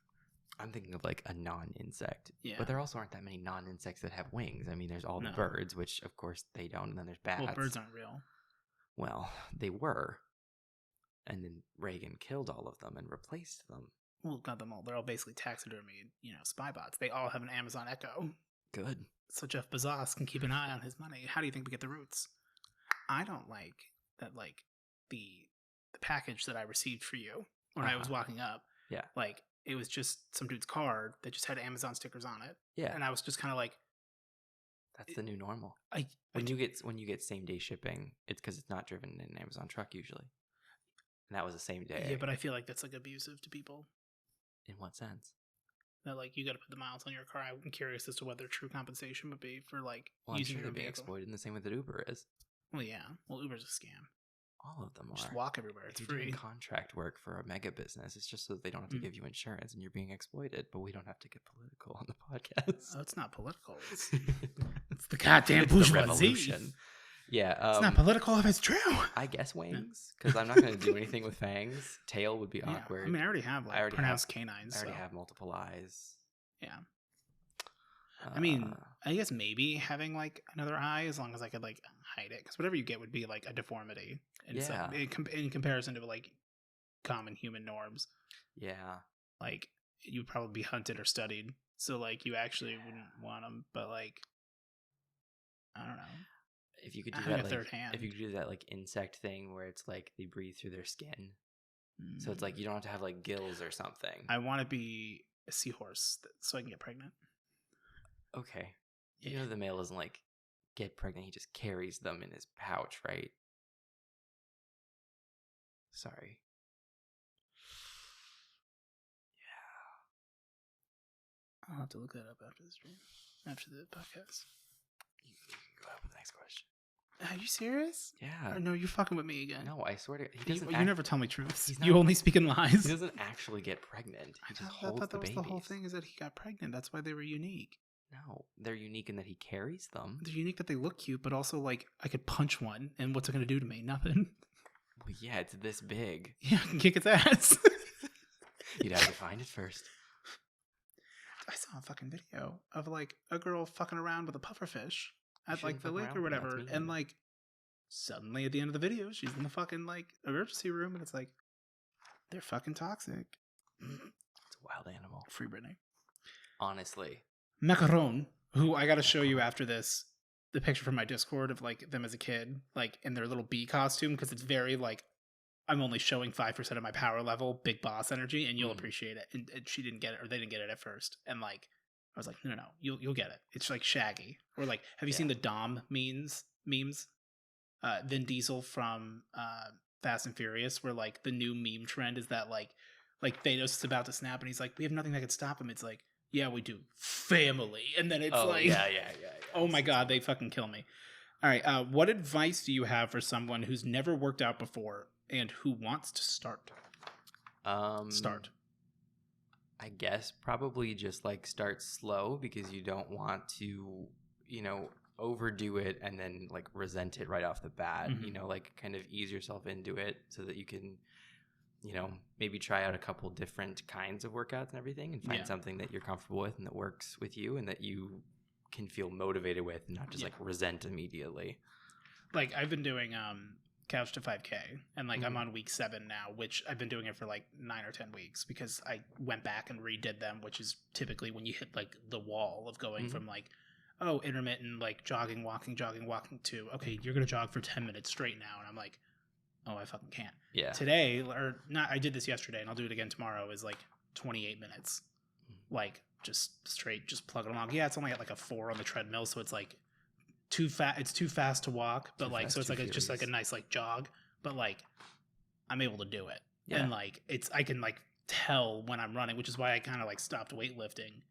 I'm thinking of like a non-insect. Yeah. But there also aren't that many non-insects that have wings. I mean, there's all the birds, which of course they don't, and then there's bats. Well, birds aren't real. Well, they were. And then Reagan killed all of them and replaced them. Well, not them all. They're all basically taxidermy, spy bots. They all have an Amazon Echo. Good. So Jeff Bezos can keep an eye on his money. How do you think we get the roots? I don't like that, like, the package that I received for you when I was walking up. Yeah. Like, it was just some dude's card that just had Amazon stickers on it. Yeah. And I was just kind of like, That's the new normal. when you get same day shipping, it's because it's not driven in an Amazon truck usually. And that was the same day. Yeah, but I feel like that's like abusive to people. In what sense? That like you got to put the miles on your car. I'm curious as to what their true compensation would be for like I'm using sure your they're being vehicle. exploited in the same way that Uber is. Well, yeah. Well, Uber's a scam. All of them are. Just walk everywhere. It's If you're free. doing contract work for a mega business, it's just so that they don't have to give you insurance and you're being exploited, but we don't have to get political on the podcast. Oh, it's not political. It's the goddamn bourgeoisie. Revolution. Yeah. It's not political if it's true. I guess wings, because I'm not going to do anything with fangs. Tail would be awkward. I mean, I already have like pronounced canines. I already have multiple eyes. Yeah. I mean, I guess maybe having like another eye, as long as I could like hide it, because whatever you get would be like a deformity in comparison to like common human norms. Yeah. Like you'd probably be hunted or studied, so like you actually wouldn't want them. But like, I don't know. If you could do that, like, if you could do that like insect thing where it's like they breathe through their skin, so it's like you don't have to have like gills or something. I want to be a seahorse so I can get pregnant. Okay. You know the male doesn't like get pregnant, he just carries them in his pouch, right? Sorry. Yeah. I'll have to look that up after the stream. After the podcast. You go ahead with the next question. Are you serious? Yeah. Or no, you're fucking with me again. No, I swear to God. You never tell me truths. You only speak in lies. He doesn't actually get pregnant. He just holds the babies. The whole thing is that he got pregnant. That's why they were unique. No, they're unique in that he carries them. They're unique that they look cute, but also like I could punch one, and what's it gonna do to me? Nothing. Well, yeah, it's this big. Yeah, I can kick its ass. You'd have to find it first. I saw a fucking video of like a girl fucking around with a pufferfish at like the lake or whatever, and like suddenly at the end of the video, she's in the fucking like emergency room, and it's like they're fucking toxic. It's a wild animal. Free Britney. Honestly. Macaron, who I gotta show you after this, the picture from my Discord of like them as a kid, like in their little bee costume, because it's very like I'm only showing 5% of my power level, big boss energy, and you'll appreciate it. And she didn't get it, or they didn't get it at first, and like I was like, no, you'll get it. It's like Shaggy, or like, have you seen the Dom memes? Vin Diesel from Fast and Furious, where like the new meme trend is that like Thanos is about to snap, and he's like, we have nothing that could stop him. It's like, yeah, we do. Family. And then it's yeah. Oh my God, they fucking kill me. All right. What advice do you have for someone who's never worked out before and who wants to start? Start. I guess probably just like start slow, because you don't want to, overdo it and then like resent it right off the bat. Like kind of ease yourself into it so that you can, maybe try out a couple different kinds of workouts and everything, and find something that you're comfortable with and that works with you and that you can feel motivated with, and not just like resent immediately. Like I've been doing Couch to 5K, and like I'm on week 7 now, which I've been doing it for like 9 or 10 weeks because I went back and redid them, which is typically when you hit like the wall of going from like, oh, intermittent, like jogging, walking to, okay, you're going to jog for 10 minutes straight now. And I'm like, oh, I fucking can't. Yeah. Today, or not, I did this yesterday and I'll do it again tomorrow, is like 28 minutes. Like just straight, just plug it along. Yeah, it's only at like a 4 on the treadmill, so it's like it's too fast to walk, but like, so it's like just like a nice like jog, but like I'm able to do it. Yeah. And like I can like tell when I'm running, which is why I kind of like stopped weightlifting,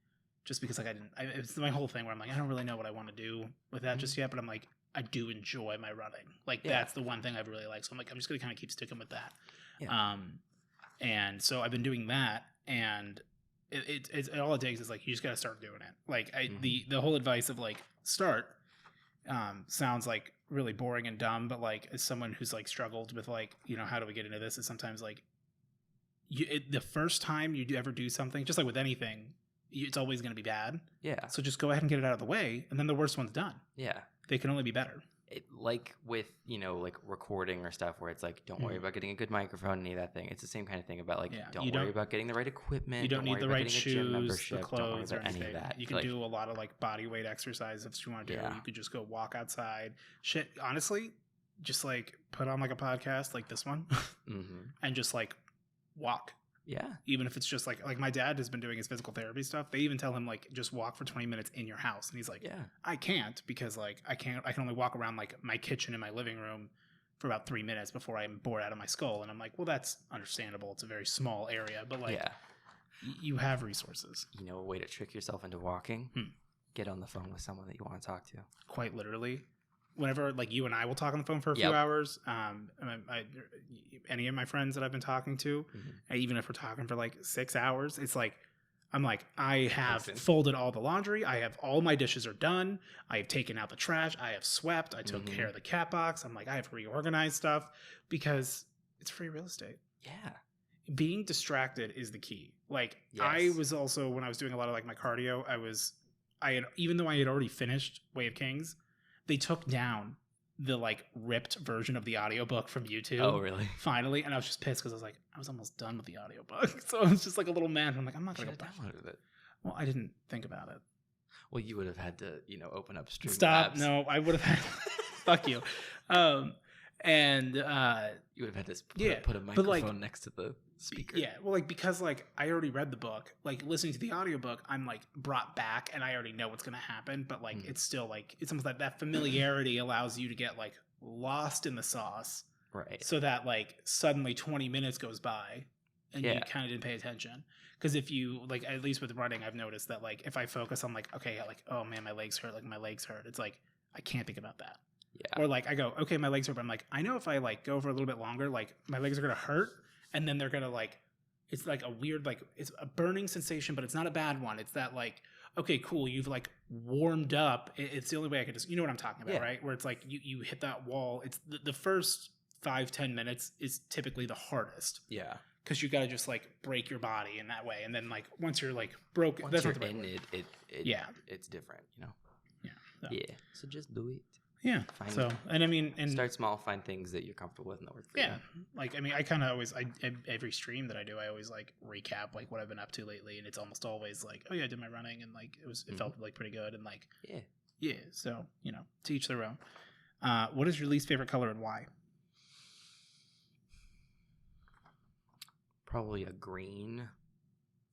just because like it's my whole thing where I'm like, I don't really know what I want to do with that just yet, but I'm like, I do enjoy my running. Like that's the one thing I really like. So I'm like, I'm just going to kind of keep sticking with that. Yeah. And so I've been doing that, and it's all it takes is like, you just got to start doing it. Like the whole advice of like start sounds like really boring and dumb, but like as someone who's like struggled with like, how do we get into this, is sometimes like the first time you ever do something, just like with anything, it's always going to be bad. Yeah. So just go ahead and get it out of the way, and then the worst one's done. Yeah. They can only be better. Like with, like recording or stuff where it's like, don't worry about getting a good microphone, any of that thing. It's the same kind of thing about like, don't worry about getting the right equipment. You don't need the right shoes, the clothes, or any of that. You can do a lot of like body weight exercise if you want to do. You could just go walk outside. Shit, honestly, just like put on like a podcast like this one and just like walk. Yeah. Even if it's just like my dad has been doing his physical therapy stuff. They even tell him like just walk for 20 minutes in your house, and he's like, Yeah. I can't because like I can only walk around like my kitchen and my living room for about 3 minutes before I'm bored out of my skull. And I'm like, well, that's understandable. It's a very small area, but like, Yeah. You have resources. You know, a way to trick yourself into walking? Get on the phone with someone that you want to talk to. Quite literally. Whenever like you and I will talk on the phone for a few hours, any of my friends that I've been talking to, even if we're talking for like 6 hours, it's like, I'm like, I have folded all the laundry. I have all my dishes are done. I have taken out the trash. I have swept. I took care of the cat box. I'm like, I have reorganized stuff because it's free real estate. Yeah. Being distracted is the key. Like I was also, when I was doing a lot of like my cardio, even though I had already finished Way of Kings, they took down the like ripped version of the audiobook from YouTube. Oh, really? Finally. And I was just pissed because I was like, I was almost done with the audiobook. So I was just like a little mad. I'm like, I'm not going to download it. Well, I didn't think about it. Well, you would have had to, open up Stream Stop. Labs. No, I would have had fuck you. And you would have had to put a microphone next to the speaker. Yeah, well, like because like I already read the book, like listening to the audiobook, I'm like brought back and I already know what's gonna happen, but like it's still like it's almost like that familiarity allows you to get like lost in the sauce. Right. So that like suddenly 20 minutes goes by and you kind of didn't pay attention. Because if you like, at least with running, I've noticed that like if I focus on like, okay, like, oh man, my legs hurt, it's like I can't think about that. Yeah. Or like I go, okay, my legs hurt, but I'm like, I know if I like go for a little bit longer, like my legs are gonna hurt, and then they're gonna like, it's like a weird like it's a burning sensation, but it's not a bad one. It's that like, okay, cool, you've like warmed up. It's the only way I could just, you know what I'm talking about, right? Where it's like you hit that wall. It's the first 5-10 minutes is typically the hardest. Yeah. Because you got to just like break your body in that way, and then like once you're like broken, once that's you're not the right in word. it's different, Yeah. So. Yeah. So just do it. Yeah. And I mean, and start small, find things that you're comfortable with and that work for you. Yeah. Like, I mean, I kind of always, every stream that I do, I always like recap like what I've been up to lately. And it's almost always like, oh yeah, I did my running and like, it felt like pretty good. And like, yeah. So, to each their own. What is your least favorite color and why? Probably a green,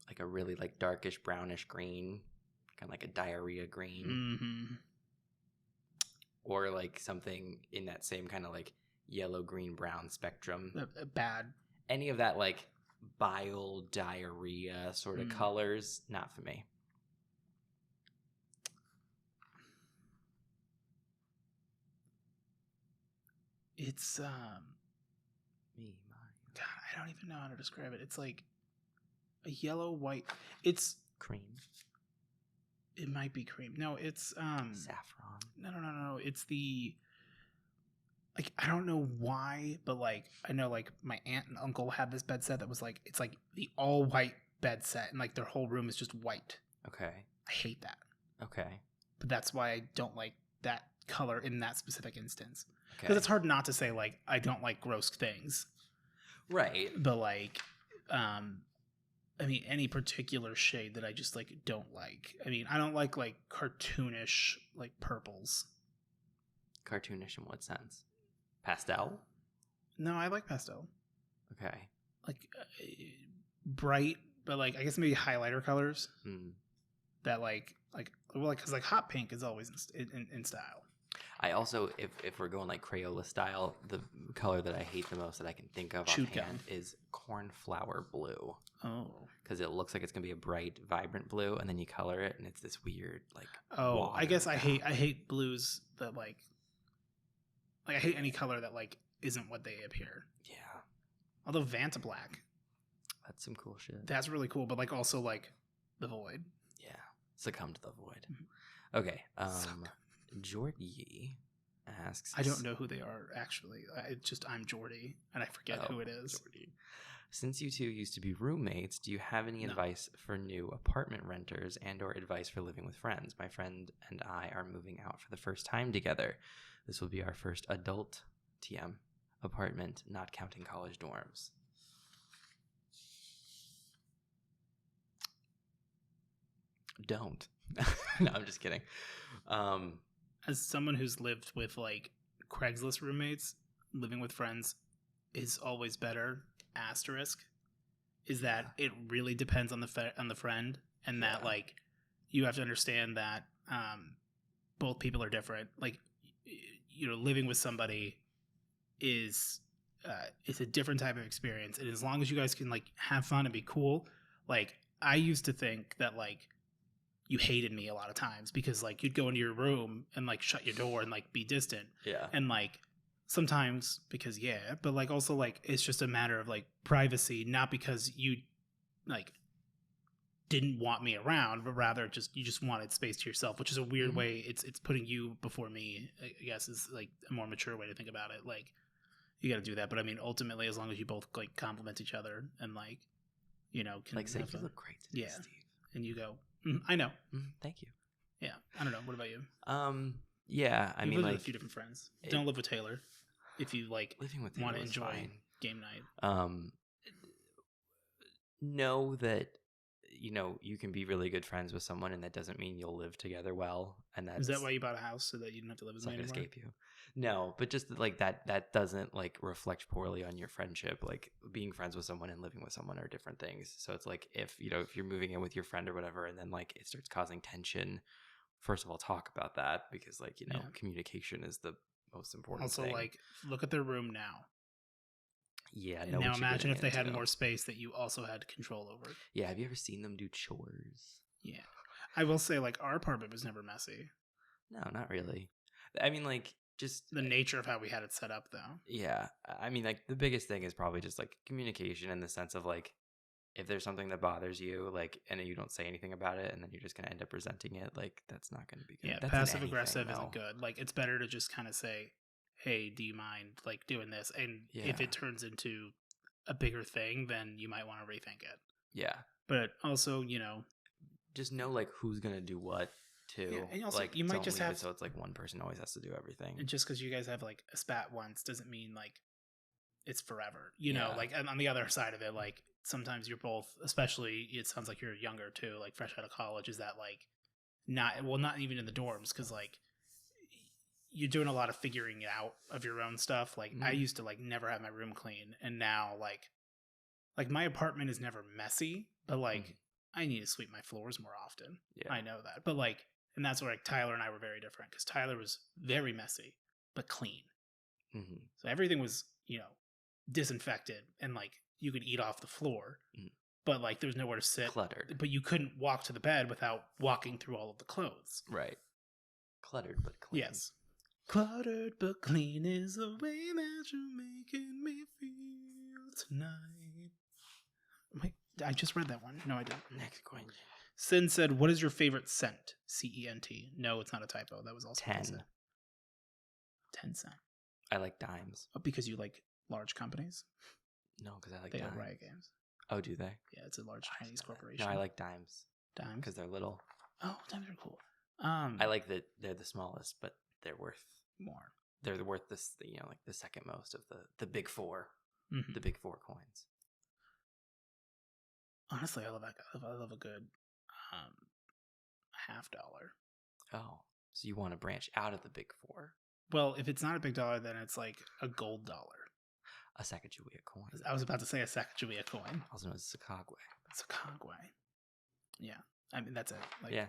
like a really like darkish brownish green, kind of like a diarrhea green. Mm-hmm. Or like something in that same kind of like yellow, green, brown spectrum. Bad. Any of that like bile, diarrhea sort of colors, not for me. It's God, I don't even know how to describe it. It's like a yellow white. It's cream. It might be cream. No, it's saffron. No. It's the like I don't know why, but like I know like my aunt and uncle had this bed set that was like it's like the all white bed set and like their whole room is just white. Okay. I hate that. Okay. But that's why I don't like that color in that specific instance. Because it's hard not to say like I don't like gross things. Right. But like I mean, any particular shade that I just like don't like. I mean, I don't like cartoonish like purples. Cartoonish in what sense? Pastel? No, I like pastel. Okay. Like bright, but like I guess maybe highlighter colors. That like because like hot pink is always in style. I also, if we're going like Crayola style, the color that I hate the most that I can think of offhand is cornflower blue. Oh. Because it looks like it's going to be a bright, vibrant blue, and then you color it, and it's this weird, like, I guess I hate blues that, like I hate any color that, like, isn't what they appear. Yeah. Although Vanta Black. That's some cool shit. That's really cool, but, like, also, like, the Void. Yeah. Succumb to the Void. Okay. Jordy asks... I don't know who they are, actually. I'm Jordy, and I forget who it is. Jordy. Since you two used to be roommates, do you have any advice for new apartment renters and or advice for living with friends? My friend and I are moving out for the first time together. This will be our first adult TM apartment, not counting college dorms. Don't. No, I'm just kidding. As someone who's lived with like Craigslist roommates, living with friends is always better. Asterisk. is that it really depends on the friend, and that like you have to understand that both people are different. Like, you know, living with somebody is it's a different type of experience, and as long as you guys can like have fun and be cool, like I used to think that like you hated me a lot of times because like you'd go into your room and like shut your door and like be distant. Yeah. And like sometimes because but like also like it's just a matter of like privacy, not because you like didn't want me around, but rather just you just wanted space to yourself, which is a weird way. It's putting you before me, I guess, is like a more mature way to think about it. Like you got to do that, but I mean ultimately as long as you both like compliment each other and like, you know, can like say you look great today, Steve. And you go, I know. Thank you. Yeah. I don't know. What about you? Yeah. I mean, lived like with a few different friends. Don't live with Taylor if you like living with want to Taylor was enjoy fine. game night. Know that, you know, you can be really good friends with someone, and that doesn't mean you'll live together well. And that's Is that why you bought a house, so that you didn't have to live with me anymore? Escape you. No, but just like that doesn't like reflect poorly on your friendship. Like being friends with someone and living with someone are different things. So it's like if you're moving in with your friend or whatever, and then like it starts causing tension, first of all, talk about that, because like, you know, communication is the most important also thing. like look at their room now. Yeah. And now imagine if they had more space that you also had control over. Yeah. Have you ever seen them do chores? Yeah. I will say like our apartment was never messy. No, not really. I mean, like just the nature of how we had it set up though. Yeah. I mean, like the biggest thing is probably just like communication, in the sense of like if there's something that bothers you, like, and you don't say anything about it, and then you're just going to end up resenting it, like that's not going to be good. Yeah, passive aggressive isn't good. Like it's better to just kind of say, hey, do you mind like doing this? And if it turns into a bigger thing, then you might want to rethink it. Yeah. But also, you know, just know like who's going to do what too. Yeah, and also like you might just have so it's like one person always has to do everything. And just because you guys have like a spat once doesn't mean like it's forever. You know, like on the other side of it, like sometimes you're both, especially it sounds like you're younger too, like fresh out of college, is that like not even in the dorms, because like you're doing a lot of figuring out of your own stuff. Like I used to like never have my room clean, and now like my apartment is never messy, but like I need to sweep my floors more often. I know that, but like, and that's where like Tyler and I were very different, because Tyler was very messy but clean. So everything was, you know, disinfected, and like you could eat off the floor, but like there's nowhere to sit. Cluttered. But you couldn't walk to the bed without walking through all of the clothes. Right. Cluttered but clean. Yes. Cluttered but clean is the way that you're making me feel tonight. Wait, I just read that one. No, I didn't. Next question. Sin said, what is your favorite scent? CENT. No, it's not a typo. That was also 10. 10 cent. I like dimes. Oh, because you like large companies? No, because I like they dimes. They own Riot Games. Oh, do they? Yeah, it's a large Chinese corporation. No, I like dimes. Dimes? Because they're little. Oh, dimes are cool. I like that they're the smallest, but they're worth more. They're worth this, you know, like the second most of the big four, the big four coins. Honestly, I love a good $50. Oh, so you want to branch out of the big four? Well, if it's not a big dollar, then it's like a gold dollar. A Sacagawea coin. I was about to say a Sacagawea coin. Also known as Sakagwe. Sakagwe. Yeah. I mean, that's it. Like, yeah.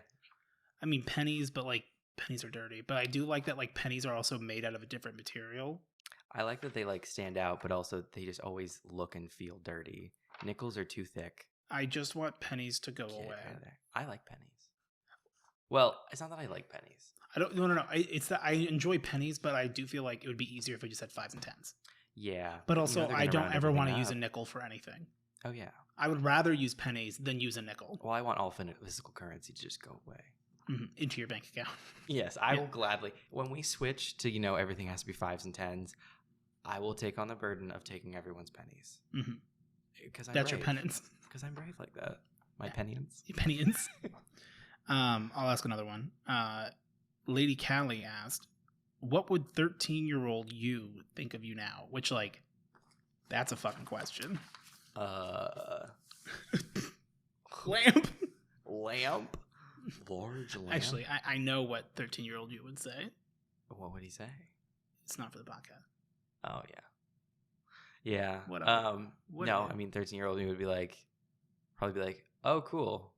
I mean, pennies, but like pennies are dirty. But I do like that like pennies are also made out of a different material. I like that they like stand out, but also they just always look and feel dirty. Nickels are too thick. I just want pennies to go away. I like pennies. Well, it's not that I like pennies. I don't. No. It's that I enjoy pennies, but I do feel like it would be easier if I just had 5s and 10s. Yeah. But also, I don't ever want to use a nickel for anything. Oh, yeah. I would rather use pennies than use a nickel. Well, I want all physical currency to just go away. Into your bank account. Yes, I will gladly. When we switch to, you know, everything has to be 5s and 10s, I will take on the burden of taking everyone's pennies. Because That's your penance. Because I'm brave like that. My pennions. Pennions. I'll ask another one. Lady Callie asked, what would 13-year-old you think of you now? Which, like, that's a fucking question. Lamp? Lamp? Large lamp? Actually, I know what 13-year-old you would say. What would he say? It's not for the podcast. Oh, yeah. Yeah. Whatever. No, I mean, 13-year-old me would probably be like, oh, cool.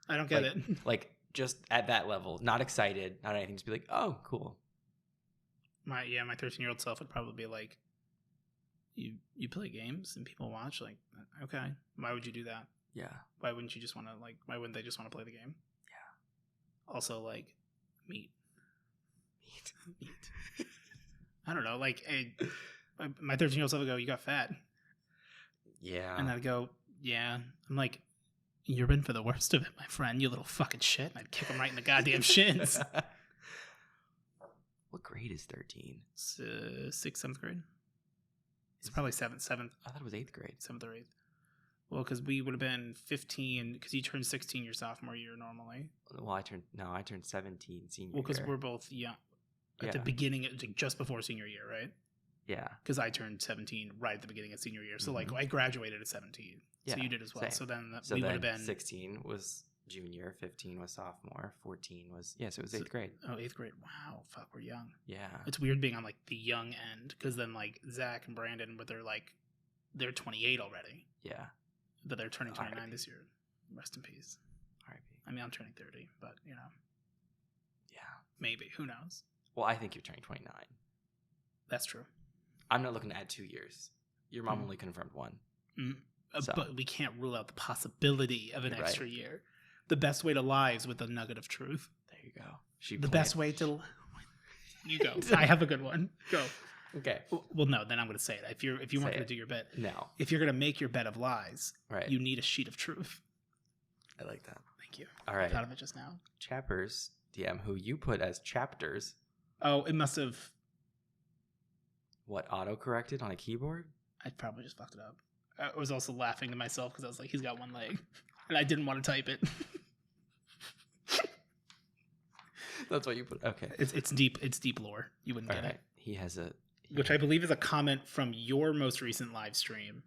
I don't get like, it. Like, just at that level, not excited, not anything, just be like, oh, cool. My 13-year-old self would probably be like, you play games and people watch? Like, okay. Why would you do that? Yeah. Why wouldn't you just want to, like, why wouldn't they just want to play the game? Yeah. Also, like, meat. I don't know. Like, my 13-year-old self would go, you got fat. Yeah. And I'd go, yeah. I'm like, you're in for the worst of it, my friend, you little fucking shit. And I'd kick him right in the goddamn shins. What grade is 13? It's 6th, 7th grade. It's probably 7th. I thought it was 8th grade. 7th or 8th. Well, because we would have been 15, because you turned 16 your sophomore year normally. Well, I turned 17 senior year. Well, because we're both young. At the beginning, like just before senior year, right? Yeah. Because I turned 17 right at the beginning of senior year. So, like, I graduated at 17. Yeah, so you did as well. same. So then we would have been... 16 was junior, 15 was sophomore, 14 was... Yeah, so it was 8th grade. Oh, 8th grade. Wow. Fuck, we're young. Yeah. It's weird being on, like, the young end. Because then, like, Zach and Brandon, but they're 28 already. Yeah. But they're turning 29 R.I.P. this year. Rest in peace. R.I.P. I mean, I'm turning 30, but, you know. Yeah. Maybe. Who knows? Well, I think you're turning 29. That's true. I'm not looking to add 2 years. Your mom only confirmed 1. So. But we can't rule out the possibility of an extra year. The best way to lie is with a nugget of truth. There you go. The best way to... You go. I have a good one. Go. Okay. Well, no, then I'm going to say it. If you weren't going to do your bet. No. If you're going to make your bet of lies, right, you need a sheet of truth. I like that. Thank you. All right. I thought of it just now. Chappers, DM, who you put as chapters. Oh, it must have... What, auto-corrected on a keyboard? I probably just fucked it up. I was also laughing to myself because I was like, he's got one leg. And I didn't want to type it. That's what you put. Okay. It's deep lore. You wouldn't get it. He has a... Which I believe is a comment from your most recent live stream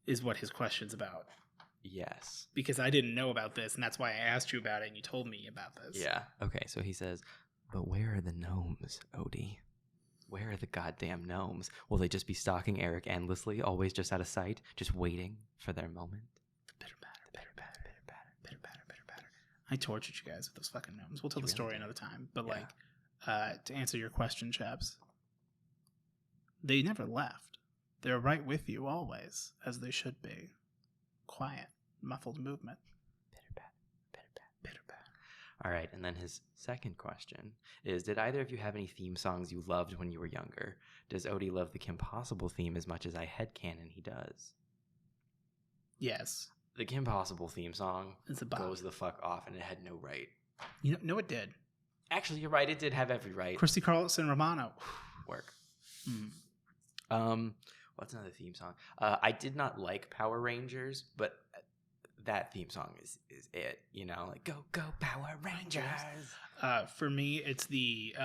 is what his question's about. Yes. Because I didn't know about this, and that's why I asked you about it, and you told me about this. Yeah. Okay, so he says, but where are the gnomes, Odie? Where are the goddamn gnomes? Will they just be stalking Eric endlessly, always just out of sight, just waiting for their moment? Bitter batter, bitter batter, bitter batter, bitter batter, bitter batter. I tortured you guys with those fucking gnomes. We'll tell the story another time. But to answer your question, chaps, they never left. They're right with you always, as they should be. Quiet, muffled movement. Bitter batter, bitter batter, bitter batter. All right, and then his second question is, did either of you have any theme songs you loved when you were younger? Does Odie love the Kim Possible theme as much as I headcanon he does? Yes. The Kim Possible theme song goes the fuck off, and it had no right. You know, it did. Actually, you're right. It did have every right. Christy Carlson Romano. Work. What's another theme song? I did not like Power Rangers, but that theme song is it. You know, like go Power Rangers. For me, it's the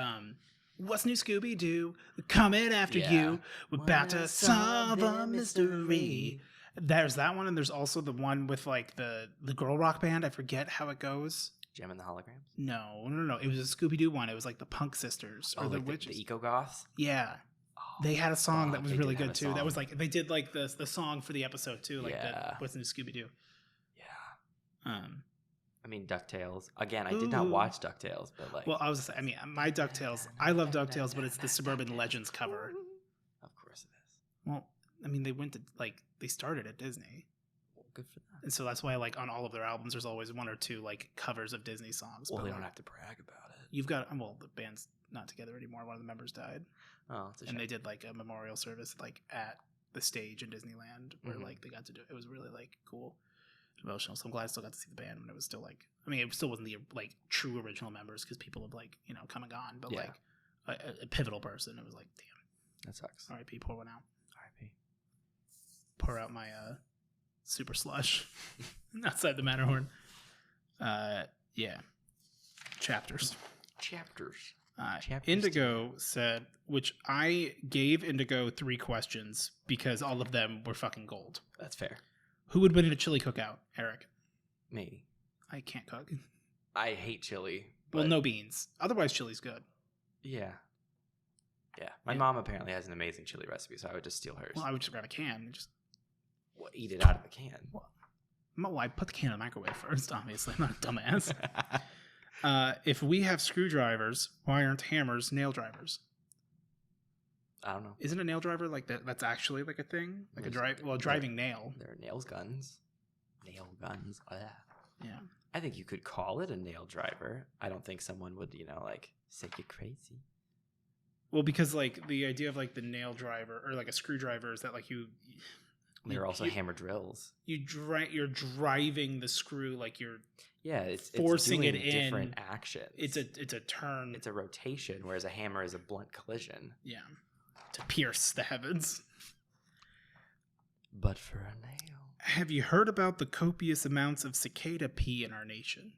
what's new, Scooby Doo? Coming after you. We're about to solve a mystery. There's that one, and there's also the one with like the girl rock band. I forget how it goes. Gem and the Holograms? No. It was a Scooby Doo one. It was like the Punk Sisters or the witches. The Eco Goths? Yeah. They had a song that was really good too. That was like they did like the song for the episode too, like what's new, Scooby Doo. Yeah. I mean DuckTales. Again, I did not watch DuckTales, but like. Well, my DuckTales. I love DuckTales, but it's the Suburban Legends cover. Of course it is. Well, I mean, they started at Disney. Well, good for them. And so that's why like on all of their albums, there's always one or two like covers of Disney songs. Well, they don't have to brag about it. You've got the band's not together anymore. One of the members died. Oh, it's a shame. And they did like a memorial service like at the stage in Disneyland where like they got to do it. It was really like cool, emotional. So I'm glad I still got to see the band when it was still like. I mean, it still wasn't the like true original members because people have like come and gone. But like a pivotal person, it was like damn. That sucks. R.I.P. Pour one out. R.I.P. Pour out my super slush outside the Matterhorn. Yeah. Chapters. Indigo said, which I gave Indigo 3 questions because all of them were fucking gold. That's fair. Who would win in a chili cookout, Eric? Me. I can't cook. I hate chili. Well, no beans. Otherwise, chili's good. Yeah. Yeah. My mom apparently has an amazing chili recipe, so I would just steal hers. Well, I would just grab a can and just eat it out of the can. Well, I put the can in the microwave first, obviously. I'm not a dumbass. If we have screwdrivers, why aren't hammers nail drivers? I don't know. Isn't a nail driver like that? That's actually like a thing? Like a driving nail. There are nail guns. Nail guns. Oh, yeah. I think you could call it a nail driver. I don't think someone would, like, say you're crazy. Well, because, like, the idea of, like, the nail driver or, like, a screwdriver is that, like, there are also hammer drills. You're driving the screw like you're it's forcing doing it in. Different actions. It's a turn. It's a rotation, whereas a hammer is a blunt collision. Yeah, to pierce the heavens. But for a nail. Have you heard about the copious amounts of cicada pee in our nation?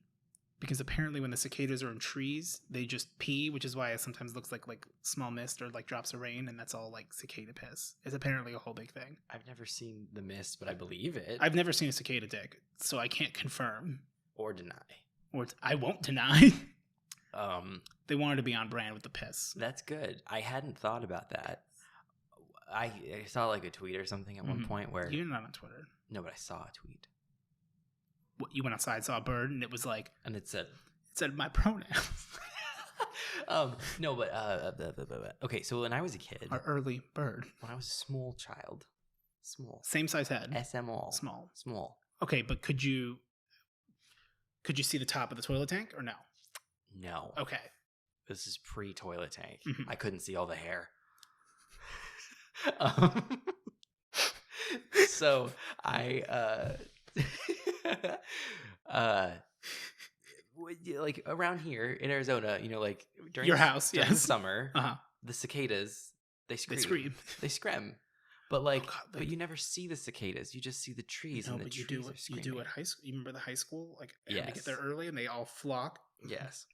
Because apparently when the cicadas are in trees, they just pee, which is why it sometimes looks like small mist or like drops of rain, and that's all like cicada piss. It's apparently a whole big thing. I've never seen the mist, but I believe it. I've never seen a cicada dick, so I can't confirm. Or deny. I won't deny. They wanted to be on brand with the piss. That's good. I hadn't thought about that. I saw like a tweet or something at one point where... You're not on Twitter. No, but I saw a tweet. What, you went outside, saw a bird, and it was like... And it said my pronouns. No, but... Okay, so when I was a kid... Our early bird. When I was a small child. Small. Same size head. SMall. Small. Okay, but could you see the top of the toilet tank or no? No. Okay. This is pre-toilet tank. Mm-hmm. I couldn't see all the hair. So I like around here in Arizona, like during your house, during yes, the summer, uh-huh. The cicadas they scream. But but you never see the cicadas. You just see the trees. No, and but you do at high school. You remember the high school? Like, yes. They get there early and they all flock. Yes.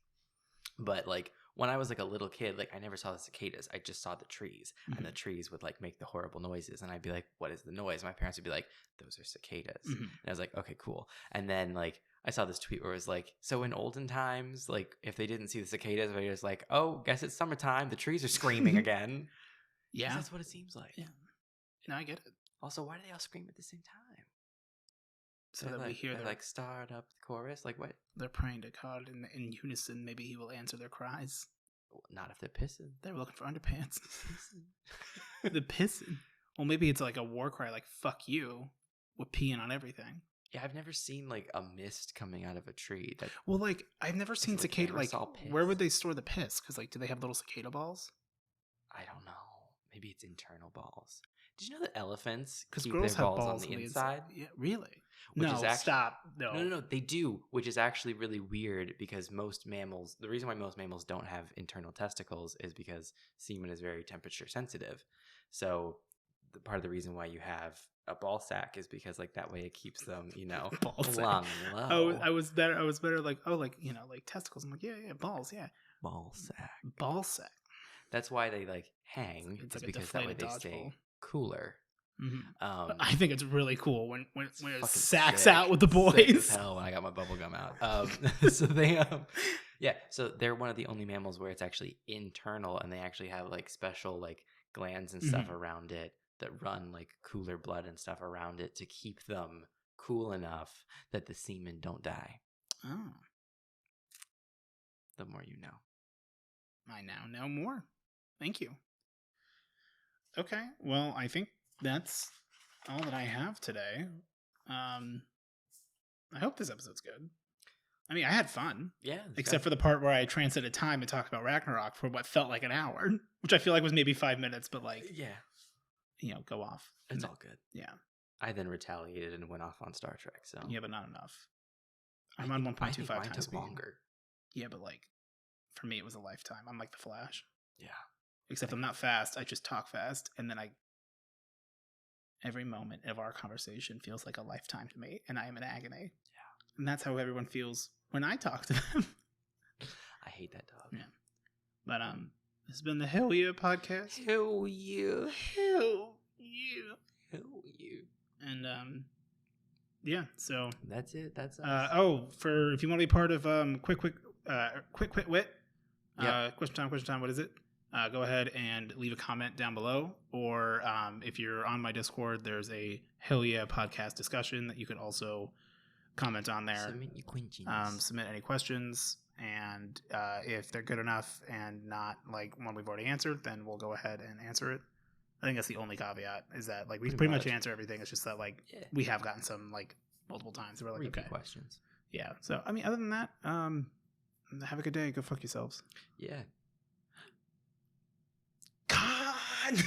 But like when I was like a little kid, like I never saw the cicadas. I just saw the trees, and the trees would like make the horrible noises, and I'd be like, "What is the noise?" My parents would be like, "Those are cicadas," and I was like, "Okay, cool." And then like I saw this tweet where it was like, "So in olden times, like if they didn't see the cicadas, they just like, oh, guess it's summertime. The trees are screaming again." Yeah, that's what it seems like. Yeah, no, I get it. Also, why do they all scream at the same time? So that we hear they like start up the chorus. Like what? They're praying to God in unison. Maybe He will answer their cries. Not if they're pissing. They're looking for underpants. The pissing. Well, maybe it's like a war cry, like "fuck you," with peeing on everything. Yeah, I've never seen like a mist coming out of a tree. Well, like I've never seen cicada. Like, where would they store the piss? Because like, do they have little cicada balls? I don't know. Maybe it's internal balls. Did you know that elephants keep girls their have balls on the inside? Yeah, really? Which is actually, stop. No, they do, which is actually really weird because most mammals, the reason why most mammals don't have internal testicles is because semen is very temperature sensitive. So part of the reason why you have a ball sack is because like that way it keeps them, long and low. Oh, I was better like, oh, like, like testicles. I'm like, yeah, balls, yeah. Ball sack. That's why they like hang. It's like because that way they stay cooler. Mm-hmm. I think it's really cool when it sacks sick. out with the boys. Sick as hell when I got my bubble gum out. So they so they're one of the only mammals where it's actually internal, and they actually have like special like glands and stuff around it that run like cooler blood and stuff around it to keep them cool enough that the semen don't die. Oh. The more you know. I now know more. Thank you. Okay, well, I think that's all that I have today. I hope this episode's good. I mean, I had fun. Yeah. Except for the part where I transcended time and talked about Ragnarok for what felt like an hour, which I feel like was maybe 5 minutes, but like, go off. It's all good. Yeah. I then retaliated and went off on Star Trek, so. Yeah, but not enough. I'm on 1.25 times speed. Longer. Yeah, but like, for me, it was a lifetime. I'm like the Flash. Yeah. Except I'm not fast. I just talk fast, and then every moment of our conversation feels like a lifetime to me, and I am in agony. Yeah. And that's how everyone feels when I talk to them. I hate that dog. Yeah. But this has been the Hell Yeah podcast. Hell yeah. Hell yeah. Hell yeah. And yeah, so that's it. That's us. If you want to be part of quick wit. Yeah. Question time. What is it? go ahead and leave a comment down below. Or if you're on my Discord, there's a Hell Yeah podcast discussion that you could also comment on there. Submit your questions. Submit any questions. And if they're good enough and not like one we've already answered, then we'll go ahead and answer it. I think that's the only caveat, is that like we pretty much answer everything. It's just that like we have gotten some like multiple times. We're like, repeat okay, questions. Yeah. So I mean, other than that, have a good day. Go fuck yourselves. Yeah. God.